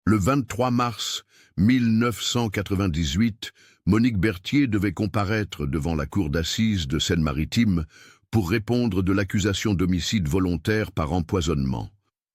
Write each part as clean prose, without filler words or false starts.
Le 23 mars 1998, Monique Berthier devait comparaître devant la cour d'assises de Seine-Maritime pour répondre de l'accusation d'homicide volontaire par empoisonnement.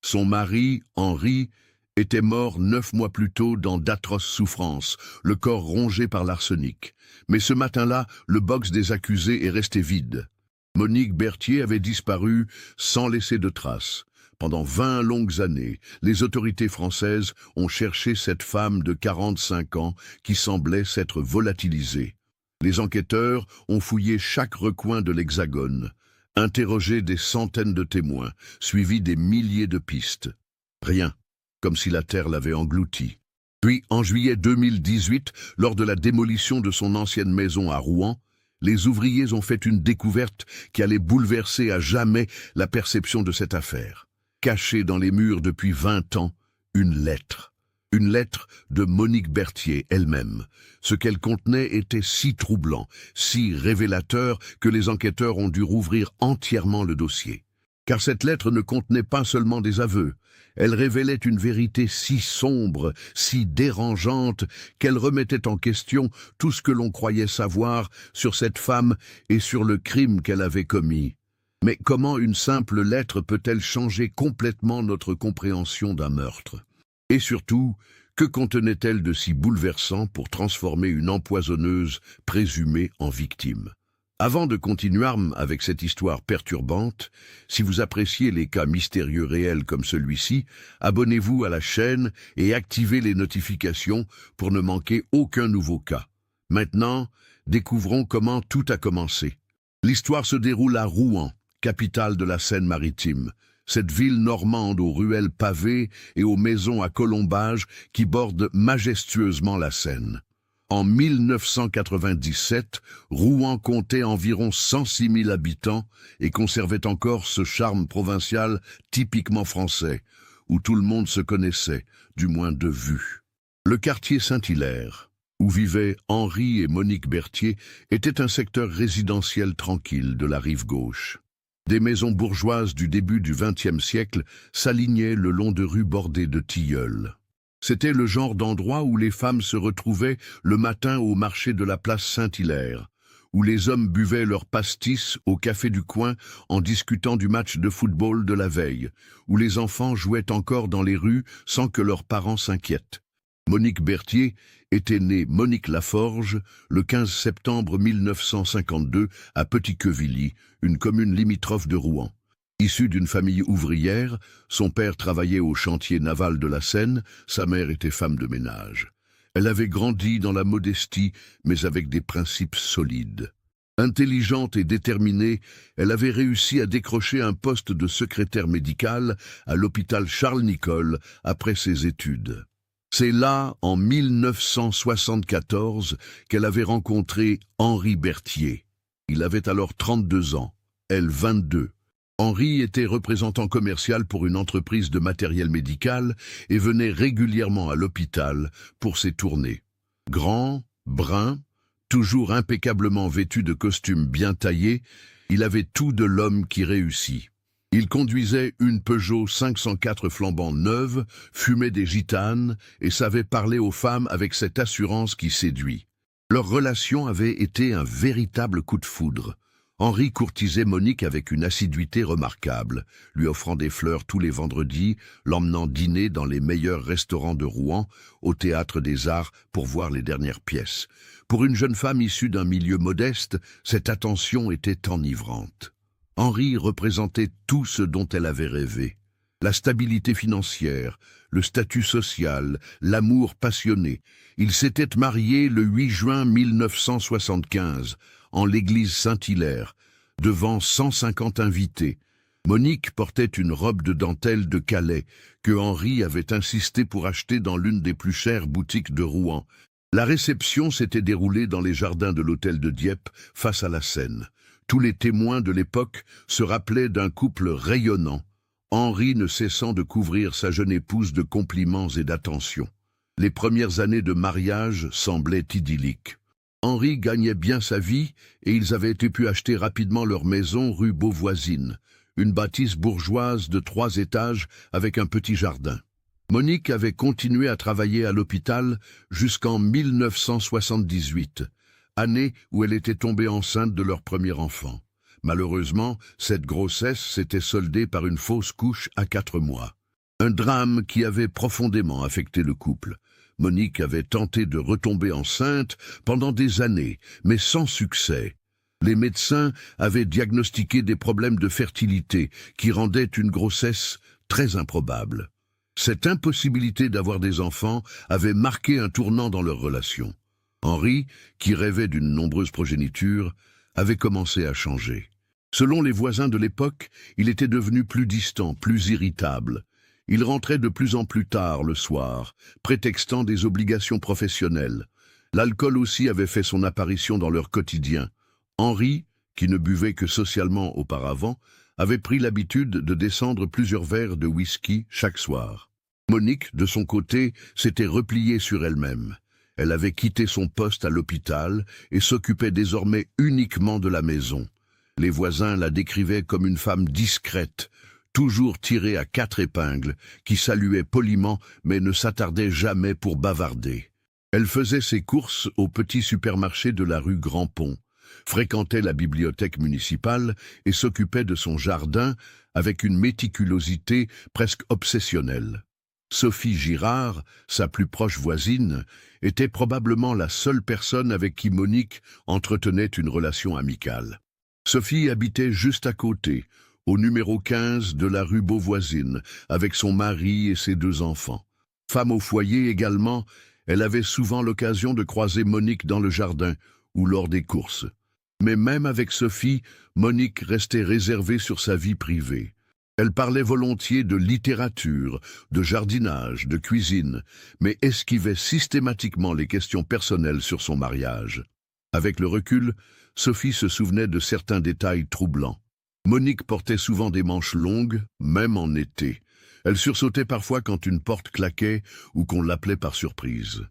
Son mari, Henri, était mort 9 mois plus tôt dans d'atroces souffrances, le corps rongé par l'arsenic. Mais ce matin-là, le box des accusés est resté vide. Monique Berthier avait disparu sans laisser de traces. Pendant 20 longues années, les autorités françaises ont cherché cette femme de 45 ans qui semblait s'être volatilisée. Les enquêteurs ont fouillé chaque recoin de l'Hexagone, interrogé des centaines de témoins, suivi des milliers de pistes. Rien, comme si la terre l'avait engloutie. Puis, en juillet 2018, lors de la démolition de son ancienne maison à Rouen, les ouvriers ont fait une découverte qui allait bouleverser à jamais la perception de cette affaire. Cachée dans les murs depuis 20 ans, une lettre. Une lettre de Monique Berthier elle-même. Ce qu'elle contenait était si troublant, si révélateur que les enquêteurs ont dû rouvrir entièrement le dossier. Car cette lettre ne contenait pas seulement des aveux. Elle révélait une vérité si sombre, si dérangeante, qu'elle remettait en question tout ce que l'on croyait savoir sur cette femme et sur le crime qu'elle avait commis. Mais comment une simple lettre peut-elle changer complètement notre compréhension d'un meurtre? Et surtout, que contenait-elle de si bouleversant pour transformer une empoisonneuse présumée en victime? Avant de continuer avec cette histoire perturbante, si vous appréciez les cas mystérieux réels comme celui-ci, abonnez-vous à la chaîne et activez les notifications pour ne manquer aucun nouveau cas. Maintenant, découvrons comment tout a commencé. L'histoire se déroule à Rouen, capitale de la Seine-Maritime, cette ville normande aux ruelles pavées et aux maisons à colombages qui bordent majestueusement la Seine. En 1997, Rouen comptait environ 106 000 habitants et conservait encore ce charme provincial typiquement français, où tout le monde se connaissait, du moins de vue. Le quartier Saint-Hilaire, où vivaient Henri et Monique Berthier, était un secteur résidentiel tranquille de la rive gauche. Des maisons bourgeoises du début du XXe siècle s'alignaient le long de rues bordées de tilleuls. C'était le genre d'endroit où les femmes se retrouvaient le matin au marché de la place Saint-Hilaire, où les hommes buvaient leur pastis au café du coin en discutant du match de football de la veille, où les enfants jouaient encore dans les rues sans que leurs parents s'inquiètent. Monique Berthier était née Monique Laforge le 15 septembre 1952 à Petit-Quevilly, une commune limitrophe de Rouen. Issue d'une famille ouvrière, son père travaillait au chantier naval de la Seine, sa mère était femme de ménage. Elle avait grandi dans la modestie, mais avec des principes solides. Intelligente et déterminée, elle avait réussi à décrocher un poste de secrétaire médicale à l'hôpital Charles-Nicolle après ses études. C'est là, en 1974, qu'elle avait rencontré Henri Berthier. Il avait alors 32 ans, elle 22. Henri était représentant commercial pour une entreprise de matériel médical et venait régulièrement à l'hôpital pour ses tournées. Grand, brun, toujours impeccablement vêtu de costumes bien taillés, il avait tout de l'homme qui réussit. Il conduisait une Peugeot 504 flambant neuve, fumait des gitanes et savait parler aux femmes avec cette assurance qui séduit. Leur relation avait été un véritable coup de foudre. Henri courtisait Monique avec une assiduité remarquable, lui offrant des fleurs tous les vendredis, l'emmenant dîner dans les meilleurs restaurants de Rouen, au Théâtre des Arts pour voir les dernières pièces. Pour une jeune femme issue d'un milieu modeste, cette attention était enivrante. Henri représentait tout ce dont elle avait rêvé. La stabilité financière, le statut social, l'amour passionné. Ils s'étaient mariés le 8 juin 1975, en l'église Saint-Hilaire, devant 150 invités. Monique portait une robe de dentelle de Calais, que Henri avait insisté pour acheter dans l'une des plus chères boutiques de Rouen. La réception s'était déroulée dans les jardins de l'hôtel de Dieppe, face à la Seine. Tous les témoins de l'époque se rappelaient d'un couple rayonnant, Henri ne cessant de couvrir sa jeune épouse de compliments et d'attentions. Les premières années de mariage semblaient idylliques. Henri gagnait bien sa vie et ils avaient pu acheter rapidement leur maison rue Beauvoisine, une bâtisse bourgeoise de 3 étages avec un petit jardin. Monique avait continué à travailler à l'hôpital jusqu'en 1978, année où elle était tombée enceinte de leur premier enfant. Malheureusement, cette grossesse s'était soldée par une fausse couche à 4 mois. Un drame qui avait profondément affecté le couple. Monique avait tenté de retomber enceinte pendant des années, mais sans succès. Les médecins avaient diagnostiqué des problèmes de fertilité qui rendaient une grossesse très improbable. Cette impossibilité d'avoir des enfants avait marqué un tournant dans leur relation. Henri, qui rêvait d'une nombreuse progéniture, avait commencé à changer. Selon les voisins de l'époque, il était devenu plus distant, plus irritable. Il rentrait de plus en plus tard le soir, prétextant des obligations professionnelles. L'alcool aussi avait fait son apparition dans leur quotidien. Henri, qui ne buvait que socialement auparavant, avait pris l'habitude de descendre plusieurs verres de whisky chaque soir. Monique, de son côté, s'était repliée sur elle-même. Elle avait quitté son poste à l'hôpital et s'occupait désormais uniquement de la maison. Les voisins la décrivaient comme une femme discrète, toujours tirée à 4 épingles, qui saluait poliment mais ne s'attardait jamais pour bavarder. Elle faisait ses courses au petit supermarché de la rue Grand-Pont, fréquentait la bibliothèque municipale et s'occupait de son jardin avec une méticulosité presque obsessionnelle. Sophie Girard, sa plus proche voisine, était probablement la seule personne avec qui Monique entretenait une relation amicale. Sophie habitait juste à côté, au numéro 15 de la rue Beauvoisine, avec son mari et ses 2 enfants. Femme au foyer également, elle avait souvent l'occasion de croiser Monique dans le jardin ou lors des courses. Mais même avec Sophie, Monique restait réservée sur sa vie privée. Elle parlait volontiers de littérature, de jardinage, de cuisine, mais esquivait systématiquement les questions personnelles sur son mariage. Avec le recul, Sophie se souvenait de certains détails troublants. Monique portait souvent des manches longues, même en été. Elle sursautait parfois quand une porte claquait ou qu'on l'appelait par surprise.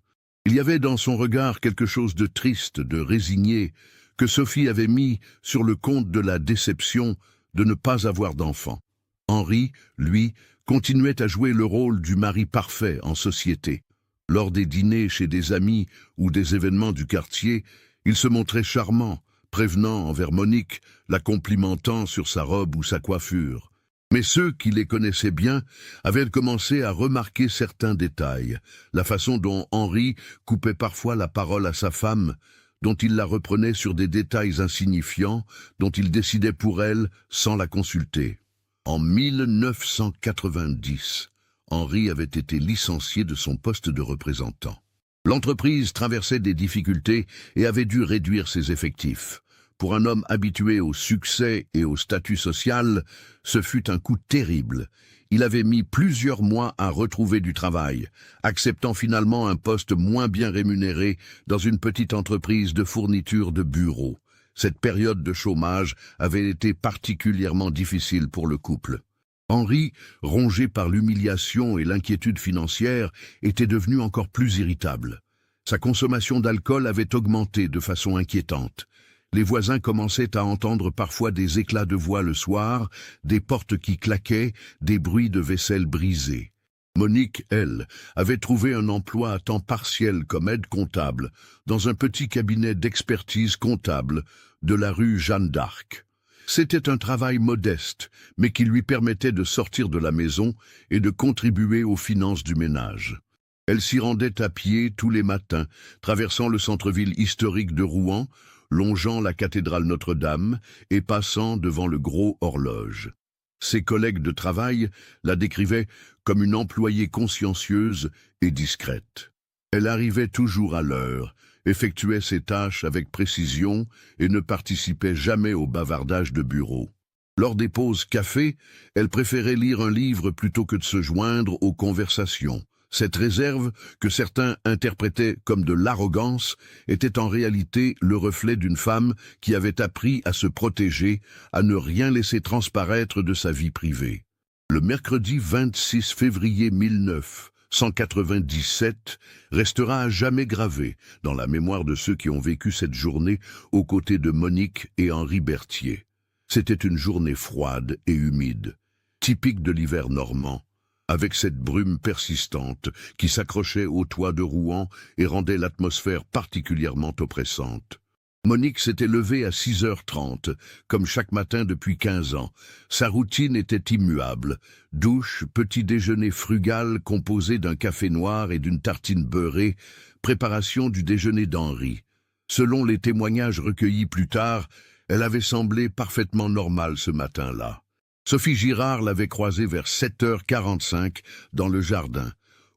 Il y avait dans son regard quelque chose de triste, de résigné, que Sophie avait mis sur le compte de la déception de ne pas avoir d'enfant. Henri, lui, continuait à jouer le rôle du mari parfait en société. Lors des dîners chez des amis ou des événements du quartier, il se montrait charmant, prévenant envers Monique, la complimentant sur sa robe ou sa coiffure. Mais ceux qui les connaissaient bien avaient commencé à remarquer certains détails, la façon dont Henri coupait parfois la parole à sa femme, dont il la reprenait sur des détails insignifiants, dont il décidait pour elle sans la consulter. En 1990, Henri avait été licencié de son poste de représentant. L'entreprise traversait des difficultés et avait dû réduire ses effectifs. Pour un homme habitué au succès et au statut social, ce fut un coup terrible. Il avait mis plusieurs mois à retrouver du travail, acceptant finalement un poste moins bien rémunéré dans une petite entreprise de fourniture de bureaux. Cette période de chômage avait été particulièrement difficile pour le couple. Henri, rongé par l'humiliation et l'inquiétude financière, était devenu encore plus irritable. Sa consommation d'alcool avait augmenté de façon inquiétante. Les voisins commençaient à entendre parfois des éclats de voix le soir, des portes qui claquaient, des bruits de vaisselle brisée. Monique, elle, avait trouvé un emploi à temps partiel comme aide comptable dans un petit cabinet d'expertise comptable de la rue Jeanne d'Arc. C'était un travail modeste, mais qui lui permettait de sortir de la maison et de contribuer aux finances du ménage. Elle s'y rendait à pied tous les matins, traversant le centre-ville historique de Rouen, longeant la cathédrale Notre-Dame et passant devant le Gros Horloge. Ses collègues de travail la décrivaient comme une employée consciencieuse et discrète. Elle arrivait toujours à l'heure, effectuait ses tâches avec précision et ne participait jamais au bavardage de bureau. Lors des pauses café, elle préférait lire un livre plutôt que de se joindre aux conversations. Cette réserve, que certains interprétaient comme de l'arrogance, était en réalité le reflet d'une femme qui avait appris à se protéger, à ne rien laisser transparaître de sa vie privée. Le mercredi 26 février 1997 restera à jamais gravé dans la mémoire de ceux qui ont vécu cette journée aux côtés de Monique et Henri Berthier. C'était une journée froide et humide, typique de l'hiver normand. avec cette brume persistante qui s'accrochait au toit de Rouen et rendait l'atmosphère particulièrement oppressante. Monique s'était levée à 6h30, comme chaque matin depuis 15 ans. Sa routine était immuable. Douche, petit déjeuner frugal composé d'un café noir et d'une tartine beurrée, préparation du déjeuner d'Henri. Selon les témoignages recueillis plus tard, elle avait semblé parfaitement normale ce matin-là. Sophie Girard l'avait croisée vers 7h45 dans le jardin,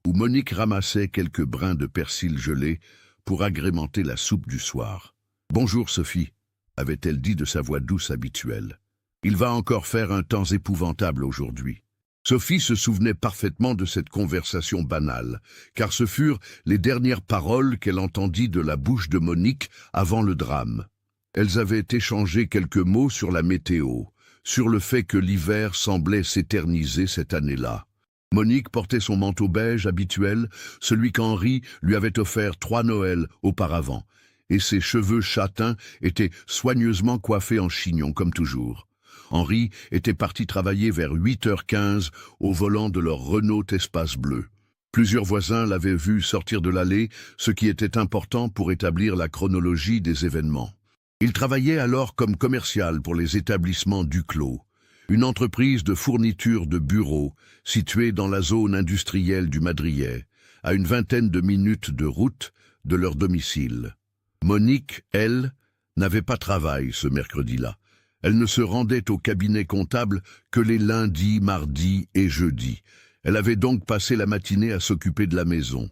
où Monique ramassait quelques brins de persil gelé pour agrémenter la soupe du soir. « Bonjour Sophie », avait-elle dit de sa voix douce habituelle. « Il va encore faire un temps épouvantable aujourd'hui. » Sophie se souvenait parfaitement de cette conversation banale, car ce furent les dernières paroles qu'elle entendit de la bouche de Monique avant le drame. Elles avaient échangé quelques mots sur la météo, sur le fait que l'hiver semblait s'éterniser cette année-là. Monique portait son manteau beige habituel, celui qu'Henri lui avait offert 3 Noëls auparavant, et ses cheveux châtains étaient soigneusement coiffés en chignon comme toujours. Henri était parti travailler vers 8h15 au volant de leur Renault Espace bleu. Plusieurs voisins l'avaient vu sortir de l'allée, ce qui était important pour établir la chronologie des événements. Il travaillait alors comme commercial pour les établissements Duclos, une entreprise de fourniture de bureaux située dans la zone industrielle du Madrier, à une vingtaine de minutes de route de leur domicile. Monique, elle, n'avait pas travail ce mercredi-là. Elle ne se rendait au cabinet comptable que les lundis, mardis et jeudis. Elle avait donc passé la matinée à s'occuper de la maison.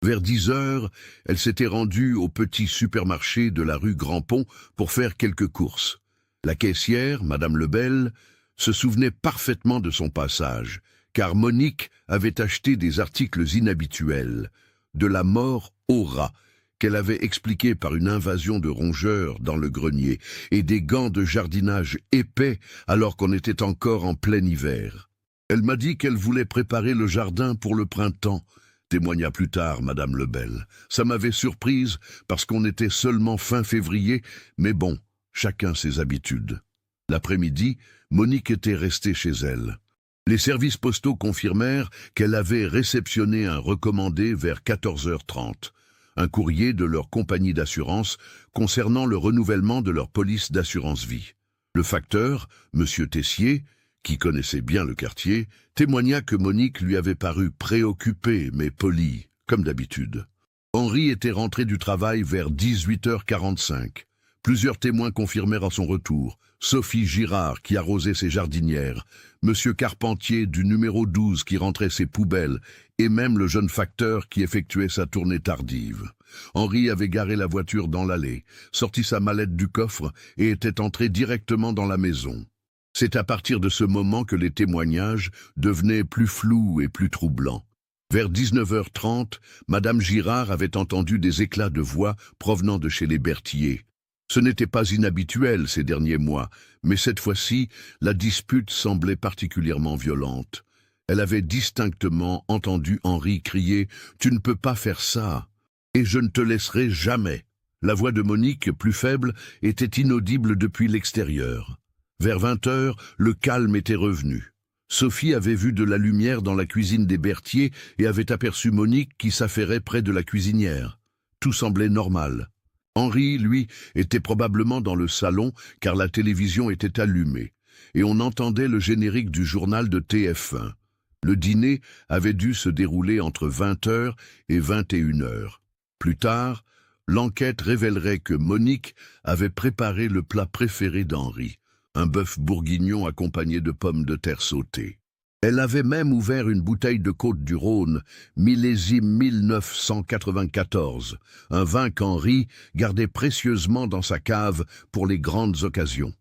Vers 10h, elle s'était rendue au petit supermarché de la rue Grand-Pont pour faire quelques courses. La caissière, Madame Lebel, se souvenait parfaitement de son passage, car Monique avait acheté des articles inhabituels, de la mort au rat, qu'elle avait expliqué par une invasion de rongeurs dans le grenier, et des gants de jardinage épais alors qu'on était encore en plein hiver. Elle m'a dit qu'elle voulait préparer le jardin pour le printemps, témoigna plus tard Madame Lebel. Ça m'avait surprise parce qu'on était seulement fin février, mais bon, chacun ses habitudes. L'après-midi, Monique était restée chez elle. Les services postaux confirmèrent qu'elle avait réceptionné un recommandé vers 14h30. Un courrier de leur compagnie d'assurance concernant le renouvellement de leur police d'assurance vie. Le facteur, M. Tessier, qui connaissait bien le quartier, témoigna que Monique lui avait paru préoccupée mais polie, comme d'habitude. Henri était rentré du travail vers 18h45. Plusieurs témoins confirmèrent à son retour. Sophie Girard qui arrosait ses jardinières, M. Carpentier du numéro 12 qui rentrait ses poubelles, et même le jeune facteur qui effectuait sa tournée tardive. Henri avait garé la voiture dans l'allée, sorti sa mallette du coffre et était entré directement dans la maison. C'est à partir de ce moment que les témoignages devenaient plus flous et plus troublants. Vers 19h30, Madame Girard avait entendu des éclats de voix provenant de chez les Berthier. Ce n'était pas inhabituel ces derniers mois, mais cette fois-ci, la dispute semblait particulièrement violente. Elle avait distinctement entendu Henri crier « Tu ne peux pas faire ça, et je ne te laisserai jamais ». La voix de Monique, plus faible, était inaudible depuis l'extérieur. Vers 20h, le calme était revenu. Sophie avait vu de la lumière dans la cuisine des Berthier et avait aperçu Monique qui s'affairait près de la cuisinière. Tout semblait normal. Henri, lui, était probablement dans le salon car la télévision était allumée et on entendait le générique du journal de TF1. Le dîner avait dû se dérouler entre 20h et 21h. Plus tard, l'enquête révélerait que Monique avait préparé le plat préféré d'Henri, un bœuf bourguignon accompagné de pommes de terre sautées. Elle avait même ouvert une bouteille de Côte-du-Rhône, millésime 1994, un vin qu'Henri gardait précieusement dans sa cave pour les grandes occasions.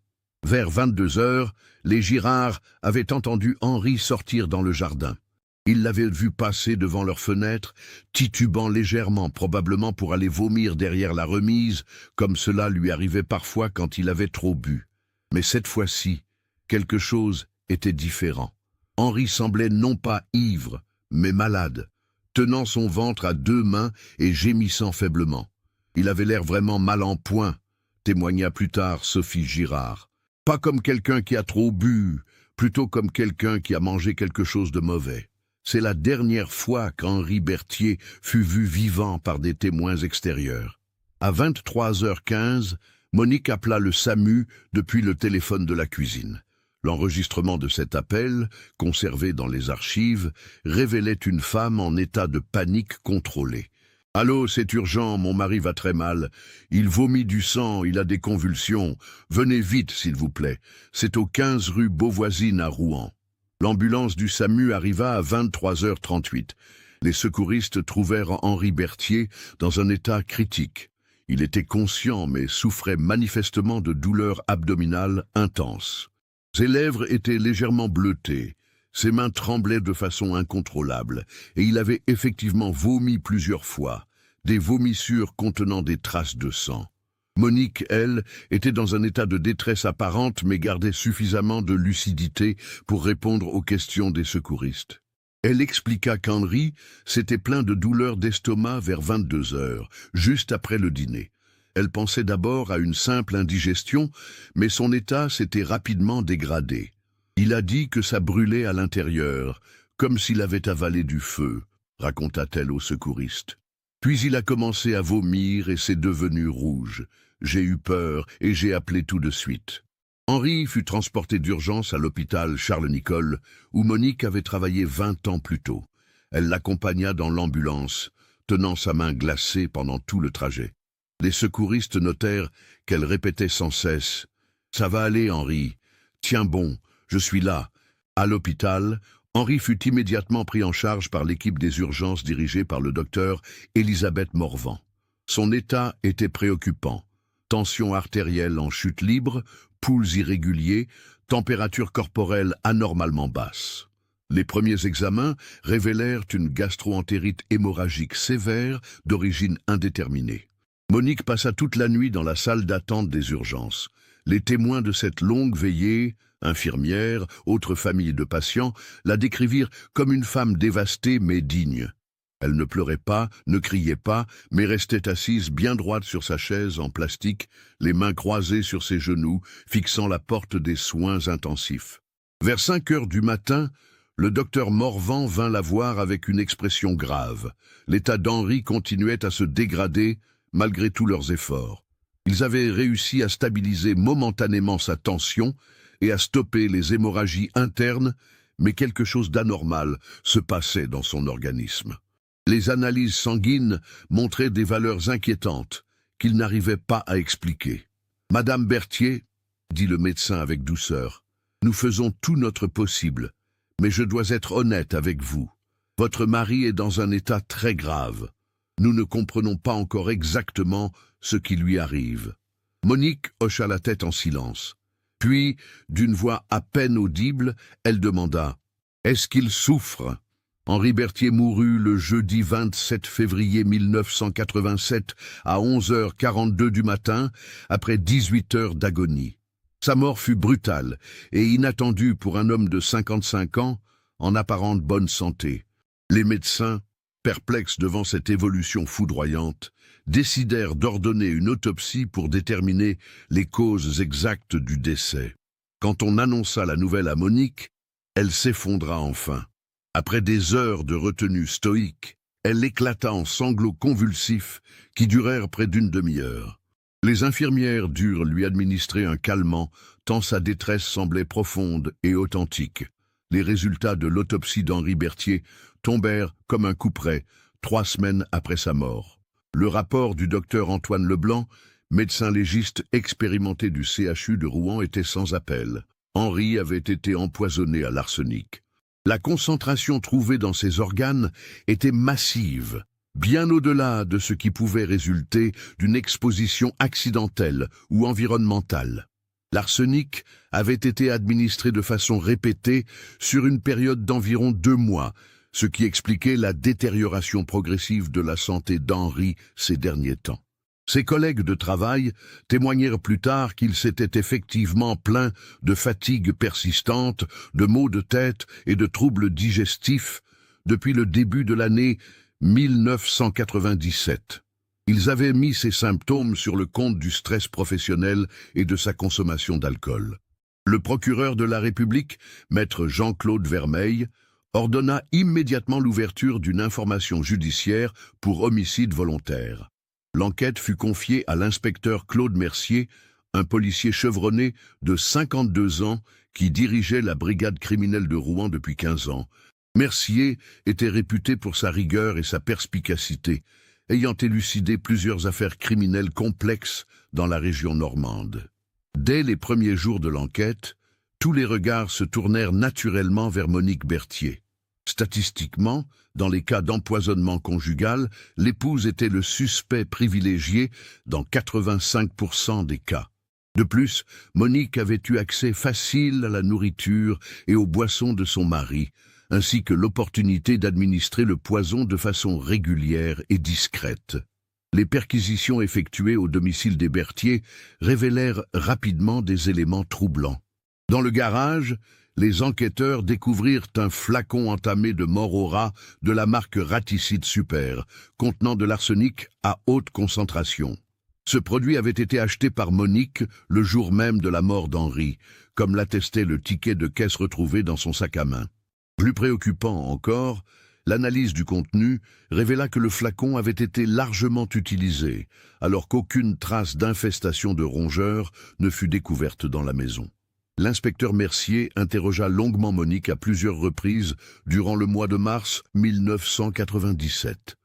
Vers 22h, les Girard avaient entendu Henri sortir dans le jardin. Ils l'avaient vu passer devant leur fenêtre, titubant légèrement, probablement pour aller vomir derrière la remise, comme cela lui arrivait parfois quand il avait trop bu. Mais cette fois-ci, quelque chose était différent. Henri semblait non pas ivre, mais malade, tenant son ventre à 2 mains et gémissant faiblement. Il avait l'air vraiment mal en point, témoigna plus tard Sophie Girard. Pas comme quelqu'un qui a trop bu, plutôt comme quelqu'un qui a mangé quelque chose de mauvais. C'est la dernière fois qu'Henri Berthier fut vu vivant par des témoins extérieurs. À 23h15, Monique appela le SAMU depuis le téléphone de la cuisine. L'enregistrement de cet appel, conservé dans les archives, révélait une femme en état de panique contrôlée. « Allô, c'est urgent, mon mari va très mal. Il vomit du sang, il a des convulsions. Venez vite, s'il vous plaît. C'est au 15 rue Beauvoisine à Rouen. » L'ambulance du SAMU arriva à 23h38. Les secouristes trouvèrent Henri Berthier dans un état critique. Il était conscient mais souffrait manifestement de douleurs abdominales intenses. Ses lèvres étaient légèrement bleutées, ses mains tremblaient de façon incontrôlable et il avait effectivement vomi plusieurs fois, des vomissures contenant des traces de sang. Monique, elle, était dans un état de détresse apparente mais gardait suffisamment de lucidité pour répondre aux questions des secouristes. Elle expliqua qu'Henri s'était plaint de douleurs d'estomac vers 22h, juste après le dîner. Elle pensait d'abord à une simple indigestion, mais son état s'était rapidement dégradé. Il a dit que ça brûlait à l'intérieur, comme s'il avait avalé du feu, raconta-t-elle aux secouristes. Puis il a commencé à vomir et s'est devenu rouge. J'ai eu peur et j'ai appelé tout de suite. Henri fut transporté d'urgence à l'hôpital Charles-Nicolle, où Monique avait travaillé 20 ans plus tôt. Elle l'accompagna dans l'ambulance, tenant sa main glacée pendant tout le trajet. Les secouristes notèrent qu'elle répétait sans cesse « Ça va aller, Henri. Tiens bon, je suis là. » À l'hôpital, Henri fut immédiatement pris en charge par l'équipe des urgences dirigée par le docteur Elisabeth Morvan. Son état était préoccupant. Tension artérielle en chute libre, pouls irréguliers, température corporelle anormalement basse. Les premiers examens révélèrent une gastro-entérite hémorragique sévère d'origine indéterminée. Monique passa toute la nuit dans la salle d'attente des urgences. Les témoins de cette longue veillée, infirmières, autres familles de patients, la décrivirent comme une femme dévastée mais digne. Elle ne pleurait pas, ne criait pas, mais restait assise bien droite sur sa chaise en plastique, les mains croisées sur ses genoux, fixant la porte des soins intensifs. Vers 5 heures du matin, le docteur Morvan vint la voir avec une expression grave. L'état d'Henri continuait à se dégrader malgré tous leurs efforts. Ils avaient réussi à stabiliser momentanément sa tension et à stopper les hémorragies internes, mais quelque chose d'anormal se passait dans son organisme. Les analyses sanguines montraient des valeurs inquiétantes qu'il n'arrivait pas à expliquer. « Madame Berthier, » dit le médecin avec douceur, « nous faisons tout notre possible, mais je dois être honnête avec vous. Votre mari est dans un état très grave. Nous ne comprenons pas encore exactement ce qui lui arrive. » Monique hocha la tête en silence. Puis, d'une voix à peine audible, elle demanda « Est-ce qu'il souffre ?» Henri Berthier mourut le jeudi 27 février 1987 à 11h42 du matin, après 18 heures d'agonie. Sa mort fut brutale et inattendue pour un homme de 55 ans, en apparente bonne santé. Les médecins, perplexes devant cette évolution foudroyante, décidèrent d'ordonner une autopsie pour déterminer les causes exactes du décès. Quand on annonça la nouvelle à Monique, elle s'effondra enfin. Après des heures de retenue stoïque, elle éclata en sanglots convulsifs qui durèrent près d'une demi-heure. Les infirmières durent lui administrer un calmant, tant sa détresse semblait profonde et authentique. Les résultats de l'autopsie d'Henri Berthier tombèrent comme un couperet 3 semaines après sa mort. Le rapport du docteur Antoine Leblanc, médecin légiste expérimenté du CHU de Rouen, était sans appel. Henri avait été empoisonné à l'arsenic. La concentration trouvée dans ses organes était massive, bien au-delà de ce qui pouvait résulter d'une exposition accidentelle ou environnementale. L'arsenic avait été administré de façon répétée sur une période d'environ 2 mois, ce qui expliquait la détérioration progressive de la santé d'Henri ces derniers temps. Ses collègues de travail témoignèrent plus tard qu'il s'était effectivement plaint de fatigue persistante, de maux de tête et de troubles digestifs depuis le début de l'année 1997. Ils avaient mis ces symptômes sur le compte du stress professionnel et de sa consommation d'alcool. Le procureur de la République, maître Jean-Claude Vermeil, ordonna immédiatement l'ouverture d'une information judiciaire pour homicide volontaire. L'enquête fut confiée à l'inspecteur Claude Mercier, un policier chevronné de 52 ans qui dirigeait la brigade criminelle de Rouen depuis 15 ans. Mercier était réputé pour sa rigueur et sa perspicacité, ayant élucidé plusieurs affaires criminelles complexes dans la région normande. Dès les premiers jours de l'enquête, tous les regards se tournèrent naturellement vers Monique Berthier. Statistiquement, dans les cas d'empoisonnement conjugal, l'épouse était le suspect privilégié dans 85% des cas. De plus, Monique avait eu accès facile à la nourriture et aux boissons de son mari, ainsi que l'opportunité d'administrer le poison de façon régulière et discrète. Les perquisitions effectuées au domicile des Berthier révélèrent rapidement des éléments troublants. Dans le garage, les enquêteurs découvrirent un flacon entamé de mort au rat de la marque Raticide Super, contenant de l'arsenic à haute concentration. Ce produit avait été acheté par Monique le jour même de la mort d'Henri, comme l'attestait le ticket de caisse retrouvé dans son sac à main. Plus préoccupant encore, l'analyse du contenu révéla que le flacon avait été largement utilisé, alors qu'aucune trace d'infestation de rongeurs ne fut découverte dans la maison. L'inspecteur Mercier interrogea longuement Monique à plusieurs reprises durant le mois de mars 1997.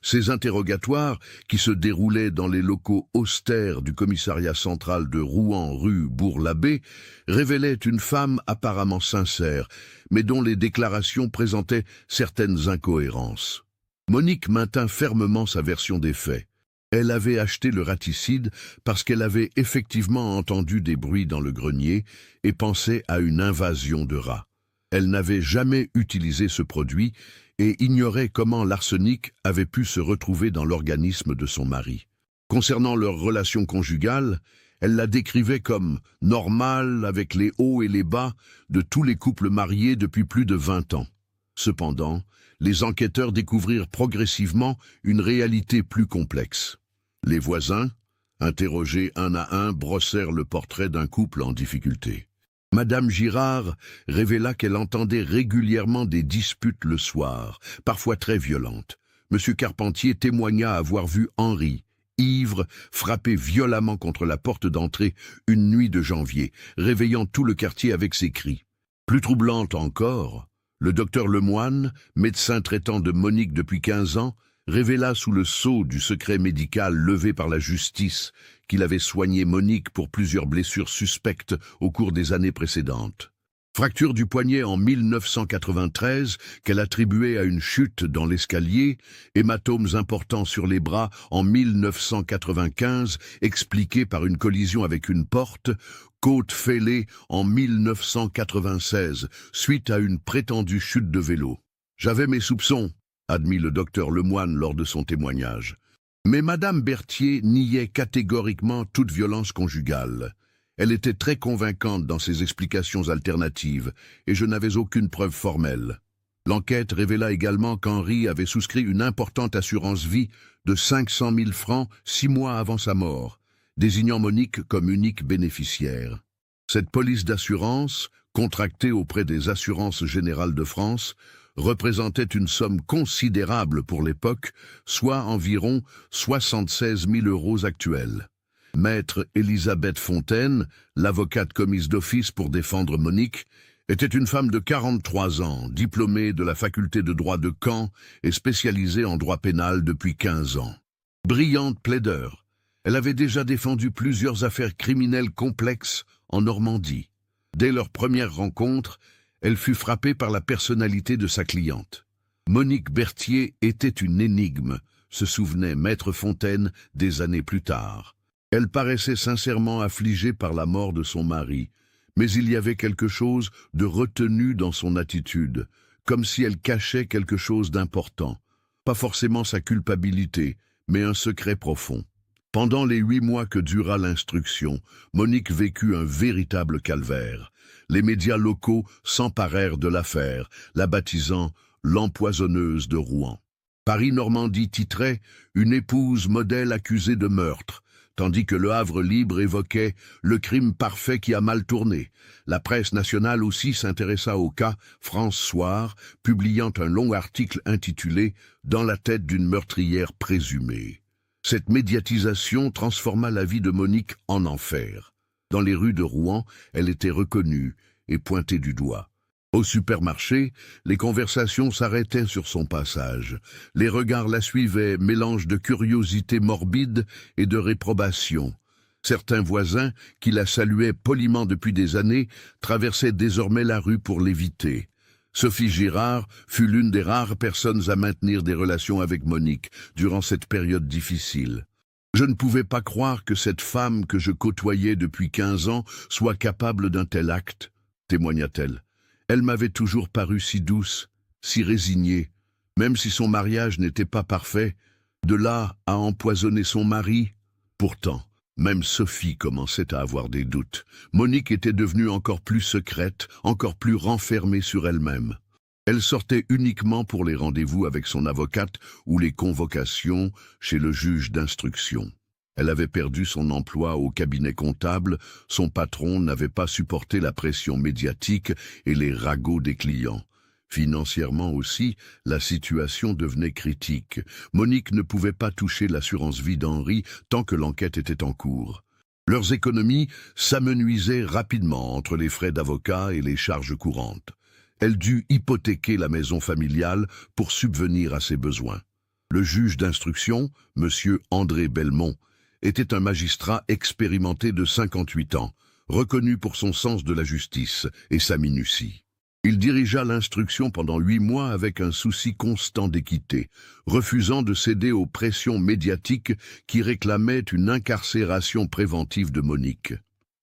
Ces interrogatoires, qui se déroulaient dans les locaux austères du commissariat central de Rouen rue Bourg-l'Abbé, révélaient une femme apparemment sincère, mais dont les déclarations présentaient certaines incohérences. Monique maintint fermement sa version des faits. Elle avait acheté le raticide parce qu'elle avait effectivement entendu des bruits dans le grenier et pensait à une invasion de rats. Elle n'avait jamais utilisé ce produit et ignorait comment l'arsenic avait pu se retrouver dans l'organisme de son mari. Concernant leur relation conjugale, elle la décrivait comme normale avec les hauts et les bas de tous les couples mariés depuis plus de 20 ans. Cependant, les enquêteurs découvrirent progressivement une réalité plus complexe. Les voisins, interrogés un à un, brossèrent le portrait d'un couple en difficulté. Madame Girard révéla qu'elle entendait régulièrement des disputes le soir, parfois très violentes. Monsieur Carpentier témoigna avoir vu Henri, ivre, frapper violemment contre la porte d'entrée une nuit de janvier, réveillant tout le quartier avec ses cris. Plus troublante encore, le docteur Lemoine, médecin traitant de Monique depuis 15 ans, révéla sous le sceau du secret médical levé par la justice qu'il avait soigné Monique pour plusieurs blessures suspectes au cours des années précédentes. Fracture du poignet en 1993 qu'elle attribuait à une chute dans l'escalier, hématomes importants sur les bras en 1995 expliqués par une collision avec une porte, côte fêlée en 1996 suite à une prétendue chute de vélo. J'avais mes soupçons, admit le docteur Lemoine lors de son témoignage. Mais Madame Berthier niait catégoriquement toute violence conjugale. Elle était très convaincante dans ses explications alternatives, et je n'avais aucune preuve formelle. L'enquête révéla également qu'Henri avait souscrit une importante assurance vie de 500 000 francs 6 mois avant sa mort, désignant Monique comme unique bénéficiaire. Cette police d'assurance, contractée auprès des Assurances Générales de France, représentait une somme considérable pour l'époque, soit environ 76 000 € actuels. Maître Elisabeth Fontaine, l'avocate commise d'office pour défendre Monique, était une femme de 43 ans, diplômée de la faculté de droit de Caen et spécialisée en droit pénal depuis 15 ans. Brillante plaideur, elle avait déjà défendu plusieurs affaires criminelles complexes en Normandie. Dès leur première rencontre, elle fut frappée par la personnalité de sa cliente. Monique Berthier était une énigme, se souvenait Maître Fontaine des années plus tard. Elle paraissait sincèrement affligée par la mort de son mari, mais il y avait quelque chose de retenu dans son attitude, comme si elle cachait quelque chose d'important. Pas forcément sa culpabilité, mais un secret profond. Pendant les 8 mois que dura l'instruction, Monique vécut un véritable calvaire. Les médias locaux s'emparèrent de l'affaire, la baptisant « l'empoisonneuse de Rouen ». Paris-Normandie titrait « Une épouse modèle accusée de meurtre ». tandis que Le Havre Libre évoquait le crime parfait qui a mal tourné. La presse nationale aussi s'intéressa au cas, France Soir, publiant un long article intitulé « Dans la tête d'une meurtrière présumée ». Cette médiatisation transforma la vie de Monique en enfer. Dans les rues de Rouen, elle était reconnue et pointée du doigt. Au supermarché, les conversations s'arrêtaient sur son passage. Les regards la suivaient, mélange de curiosité morbide et de réprobation. Certains voisins, qui la saluaient poliment depuis des années, traversaient désormais la rue pour l'éviter. Sophie Girard fut l'une des rares personnes à maintenir des relations avec Monique durant cette période difficile. « Je ne pouvais pas croire que cette femme que je côtoyais depuis 15 ans soit capable d'un tel acte, » témoigna-t-elle. Elle m'avait toujours paru si douce, si résignée, même si son mariage n'était pas parfait, de là à empoisonner son mari. Pourtant, même Sophie commençait à avoir des doutes. Monique était devenue encore plus secrète, encore plus renfermée sur elle-même. Elle sortait uniquement pour les rendez-vous avec son avocate ou les convocations chez le juge d'instruction. Elle avait perdu son emploi au cabinet comptable, son patron n'avait pas supporté la pression médiatique et les ragots des clients. Financièrement aussi, la situation devenait critique. Monique ne pouvait pas toucher l'assurance vie d'Henri tant que l'enquête était en cours. Leurs économies s'amenuisaient rapidement entre les frais d'avocat et les charges courantes. Elle dut hypothéquer la maison familiale pour subvenir à ses besoins. Le juge d'instruction, M. André Belmont, était un magistrat expérimenté de 58 ans, reconnu pour son sens de la justice et sa minutie. Il dirigea l'instruction pendant 8 mois avec un souci constant d'équité, refusant de céder aux pressions médiatiques qui réclamaient une incarcération préventive de Monique.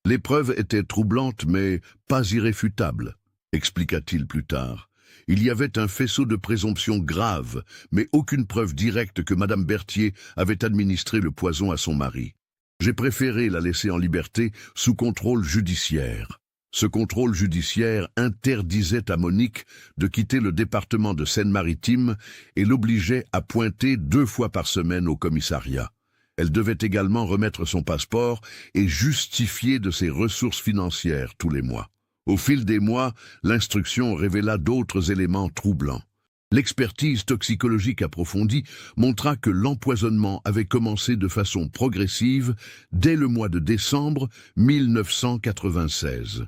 Les preuves étaient troublantes mais pas irréfutables, expliqua-t-il plus tard. Il y avait un faisceau de présomptions graves, mais aucune preuve directe que Madame Berthier avait administré le poison à son mari. J'ai préféré la laisser en liberté sous contrôle judiciaire. Ce contrôle judiciaire interdisait à Monique de quitter le département de Seine-Maritime et l'obligeait à pointer 2 fois par semaine au commissariat. Elle devait également remettre son passeport et justifier de ses ressources financières tous les mois. Au fil des mois, l'instruction révéla d'autres éléments troublants. L'expertise toxicologique approfondie montra que l'empoisonnement avait commencé de façon progressive dès le mois de décembre 1996.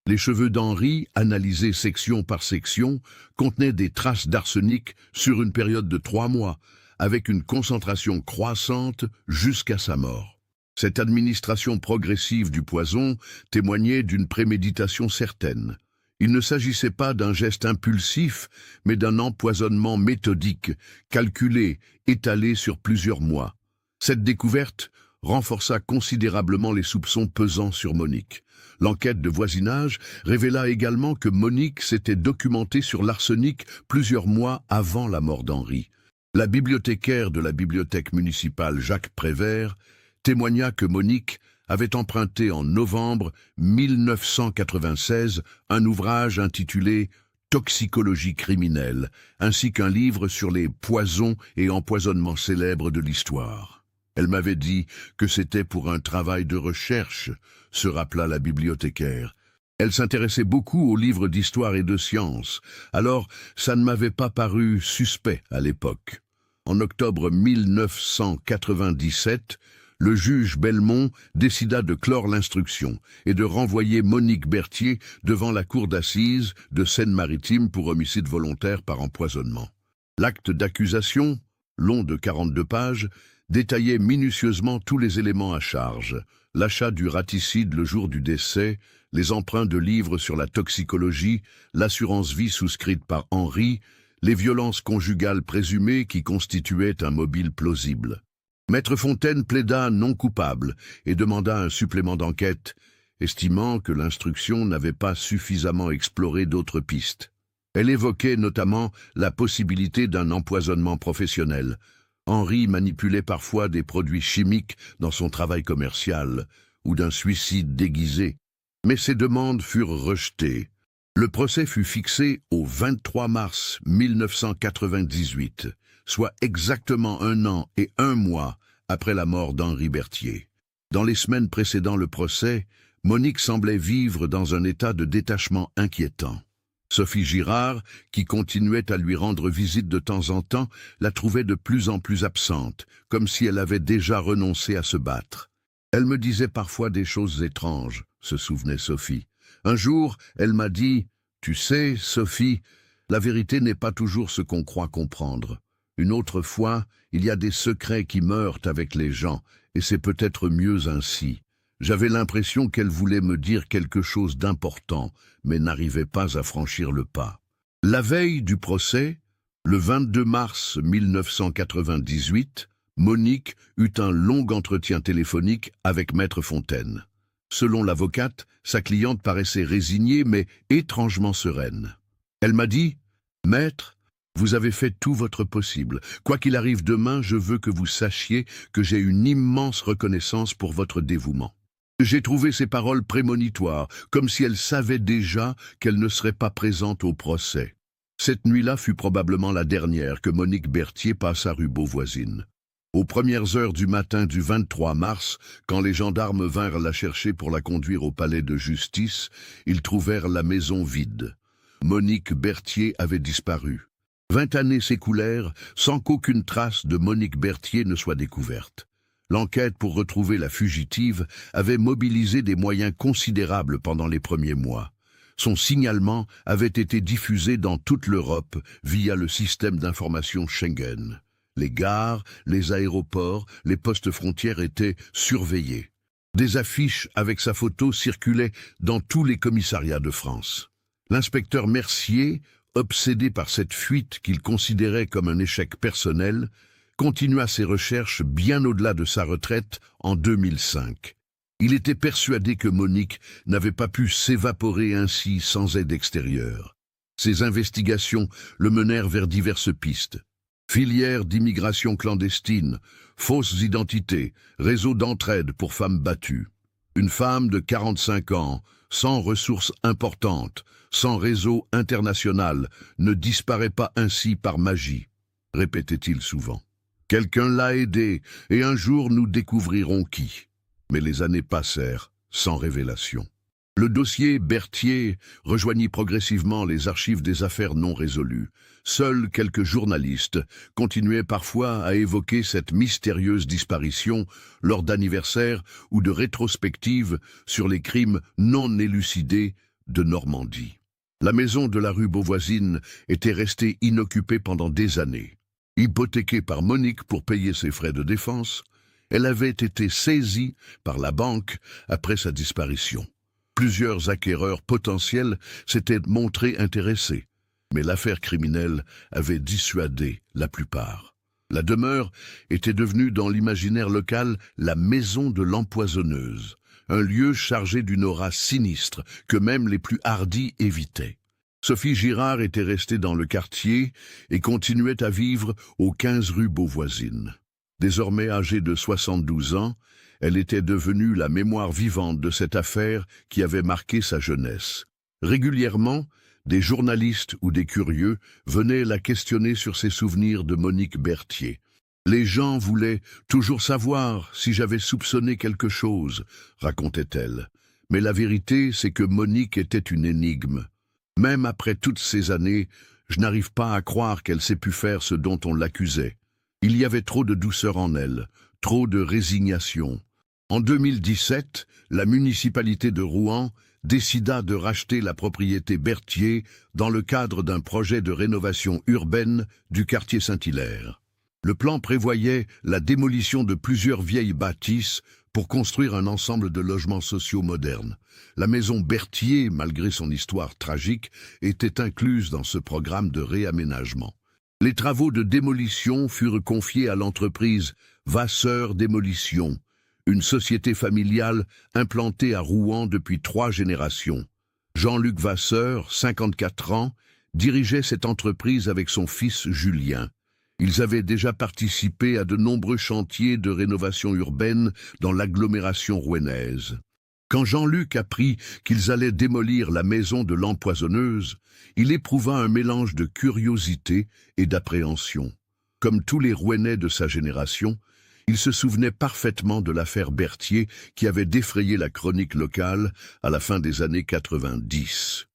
Les cheveux d'Henri, analysés section par section, contenaient des traces d'arsenic sur une période de 3 mois, avec une concentration croissante jusqu'à sa mort. Cette administration progressive du poison témoignait d'une préméditation certaine. Il ne s'agissait pas d'un geste impulsif, mais d'un empoisonnement méthodique, calculé, étalé sur plusieurs mois. Cette découverte renforça considérablement les soupçons pesant sur Monique. L'enquête de voisinage révéla également que Monique s'était documentée sur l'arsenic plusieurs mois avant la mort d'Henri. La bibliothécaire de la bibliothèque municipale Jacques Prévert témoigna que Monique avait emprunté en novembre 1996 un ouvrage intitulé « Toxicologie criminelle » ainsi qu'un livre sur les poisons et empoisonnements célèbres de l'histoire. Elle m'avait dit que c'était pour un travail de recherche, se rappela la bibliothécaire. Elle s'intéressait beaucoup aux livres d'histoire et de sciences, alors ça ne m'avait pas paru suspect à l'époque. En octobre 1997, le juge Belmont décida de clore l'instruction et de renvoyer Monique Berthier devant la cour d'assises de Seine-Maritime pour homicide volontaire par empoisonnement. L'acte d'accusation, long de 42 pages, détaillait minutieusement tous les éléments à charge, l'achat du raticide le jour du décès, les emprunts de livres sur la toxicologie, l'assurance vie souscrite par Henri, les violences conjugales présumées qui constituaient un mobile plausible. Maître Fontaine plaida non coupable et demanda un supplément d'enquête, estimant que l'instruction n'avait pas suffisamment exploré d'autres pistes. Elle évoquait notamment la possibilité d'un empoisonnement professionnel. Henri manipulait parfois des produits chimiques dans son travail commercial ou d'un suicide déguisé, mais ces demandes furent rejetées. Le procès fut fixé au 23 mars 1998, soit exactement 1 an et 1 mois après la mort d'Henri Berthier. Dans les semaines précédant le procès, Monique semblait vivre dans un état de détachement inquiétant. Sophie Girard, qui continuait à lui rendre visite de temps en temps, la trouvait de plus en plus absente, comme si elle avait déjà renoncé à se battre. Elle me disait parfois des choses étranges, se souvenait Sophie. Un jour, elle m'a dit « Tu sais, Sophie, la vérité n'est pas toujours ce qu'on croit comprendre. Une autre fois, il y a des secrets qui meurent avec les gens, et c'est peut-être mieux ainsi. » J'avais l'impression qu'elle voulait me dire quelque chose d'important, mais n'arrivait pas à franchir le pas. La veille du procès, le 22 mars 1998, Monique eut un long entretien téléphonique avec Maître Fontaine. Selon l'avocate, sa cliente paraissait résignée mais étrangement sereine. Elle m'a dit « Maître, vous avez fait tout votre possible. Quoi qu'il arrive demain, je veux que vous sachiez que j'ai une immense reconnaissance pour votre dévouement. » J'ai trouvé ces paroles prémonitoires, comme si elle savait déjà qu'elle ne serait pas présente au procès. Cette nuit-là fut probablement la dernière que Monique Berthier passa rue Beauvoisine. Aux premières heures du matin du 23 mars, quand les gendarmes vinrent la chercher pour la conduire au palais de justice, ils trouvèrent la maison vide. Monique Berthier avait disparu. 20 années s'écoulèrent sans qu'aucune trace de Monique Berthier ne soit découverte. L'enquête pour retrouver la fugitive avait mobilisé des moyens considérables pendant les premiers mois. Son signalement avait été diffusé dans toute l'Europe via le système d'information Schengen. Les gares, les aéroports, les postes frontières étaient surveillés. Des affiches avec sa photo circulaient dans tous les commissariats de France. L'inspecteur Mercier, obsédé par cette fuite qu'il considérait comme un échec personnel, continua ses recherches bien au-delà de sa retraite en 2005. Il était persuadé que Monique n'avait pas pu s'évaporer ainsi sans aide extérieure. Ses investigations le menèrent vers diverses pistes. Filières d'immigration clandestine, fausses identités, réseau d'entraide pour femmes battues. Une femme de 45 ans, sans ressources importantes, sans réseau international, ne disparaît pas ainsi par magie, répétait-il souvent. Quelqu'un l'a aidé, et un jour nous découvrirons qui. Mais les années passèrent, sans révélation. Le dossier Berthier rejoignit progressivement les archives des affaires non résolues. Seuls quelques journalistes continuaient parfois à évoquer cette mystérieuse disparition lors d'anniversaires ou de rétrospectives sur les crimes non élucidés de Normandie. La maison de la rue Beauvoisine était restée inoccupée pendant des années. Hypothéquée par Monique pour payer ses frais de défense, elle avait été saisie par la banque après sa disparition. Plusieurs acquéreurs potentiels s'étaient montrés intéressés, mais l'affaire criminelle avait dissuadé la plupart. La demeure était devenue dans l'imaginaire local la maison de l'empoisonneuse, un lieu chargé d'une aura sinistre que même les plus hardis évitaient. Sophie Girard était restée dans le quartier et continuait à vivre aux 15 rue Beauvoisine. Désormais âgée de 72 ans, elle était devenue la mémoire vivante de cette affaire qui avait marqué sa jeunesse. Régulièrement, des journalistes ou des curieux venaient la questionner sur ses souvenirs de Monique Berthier. Les gens voulaient toujours savoir si j'avais soupçonné quelque chose, racontait-elle. Mais la vérité, c'est que Monique était une énigme. Même après toutes ces années, je n'arrive pas à croire qu'elle s'ait pu faire ce dont on l'accusait. Il y avait trop de douceur en elle, trop de résignation. En 2017, la municipalité de Rouen décida de racheter la propriété Berthier dans le cadre d'un projet de rénovation urbaine du quartier Saint-Hilaire. Le plan prévoyait la démolition de plusieurs vieilles bâtisses pour construire un ensemble de logements sociaux modernes. La maison Berthier, malgré son histoire tragique, était incluse dans ce programme de réaménagement. Les travaux de démolition furent confiés à l'entreprise Vasseur Démolition, une société familiale implantée à Rouen depuis 3 générations. Jean-Luc Vasseur, 54 ans, dirigeait cette entreprise avec son fils Julien. Ils avaient déjà participé à de nombreux chantiers de rénovation urbaine dans l'agglomération rouennaise. Quand Jean-Luc apprit qu'ils allaient démolir la maison de l'empoisonneuse, il éprouva un mélange de curiosité et d'appréhension. Comme tous les Rouennais de sa génération, Il se souvenait parfaitement de l'affaire Berthier qui avait défrayé la chronique locale à la fin des années 90.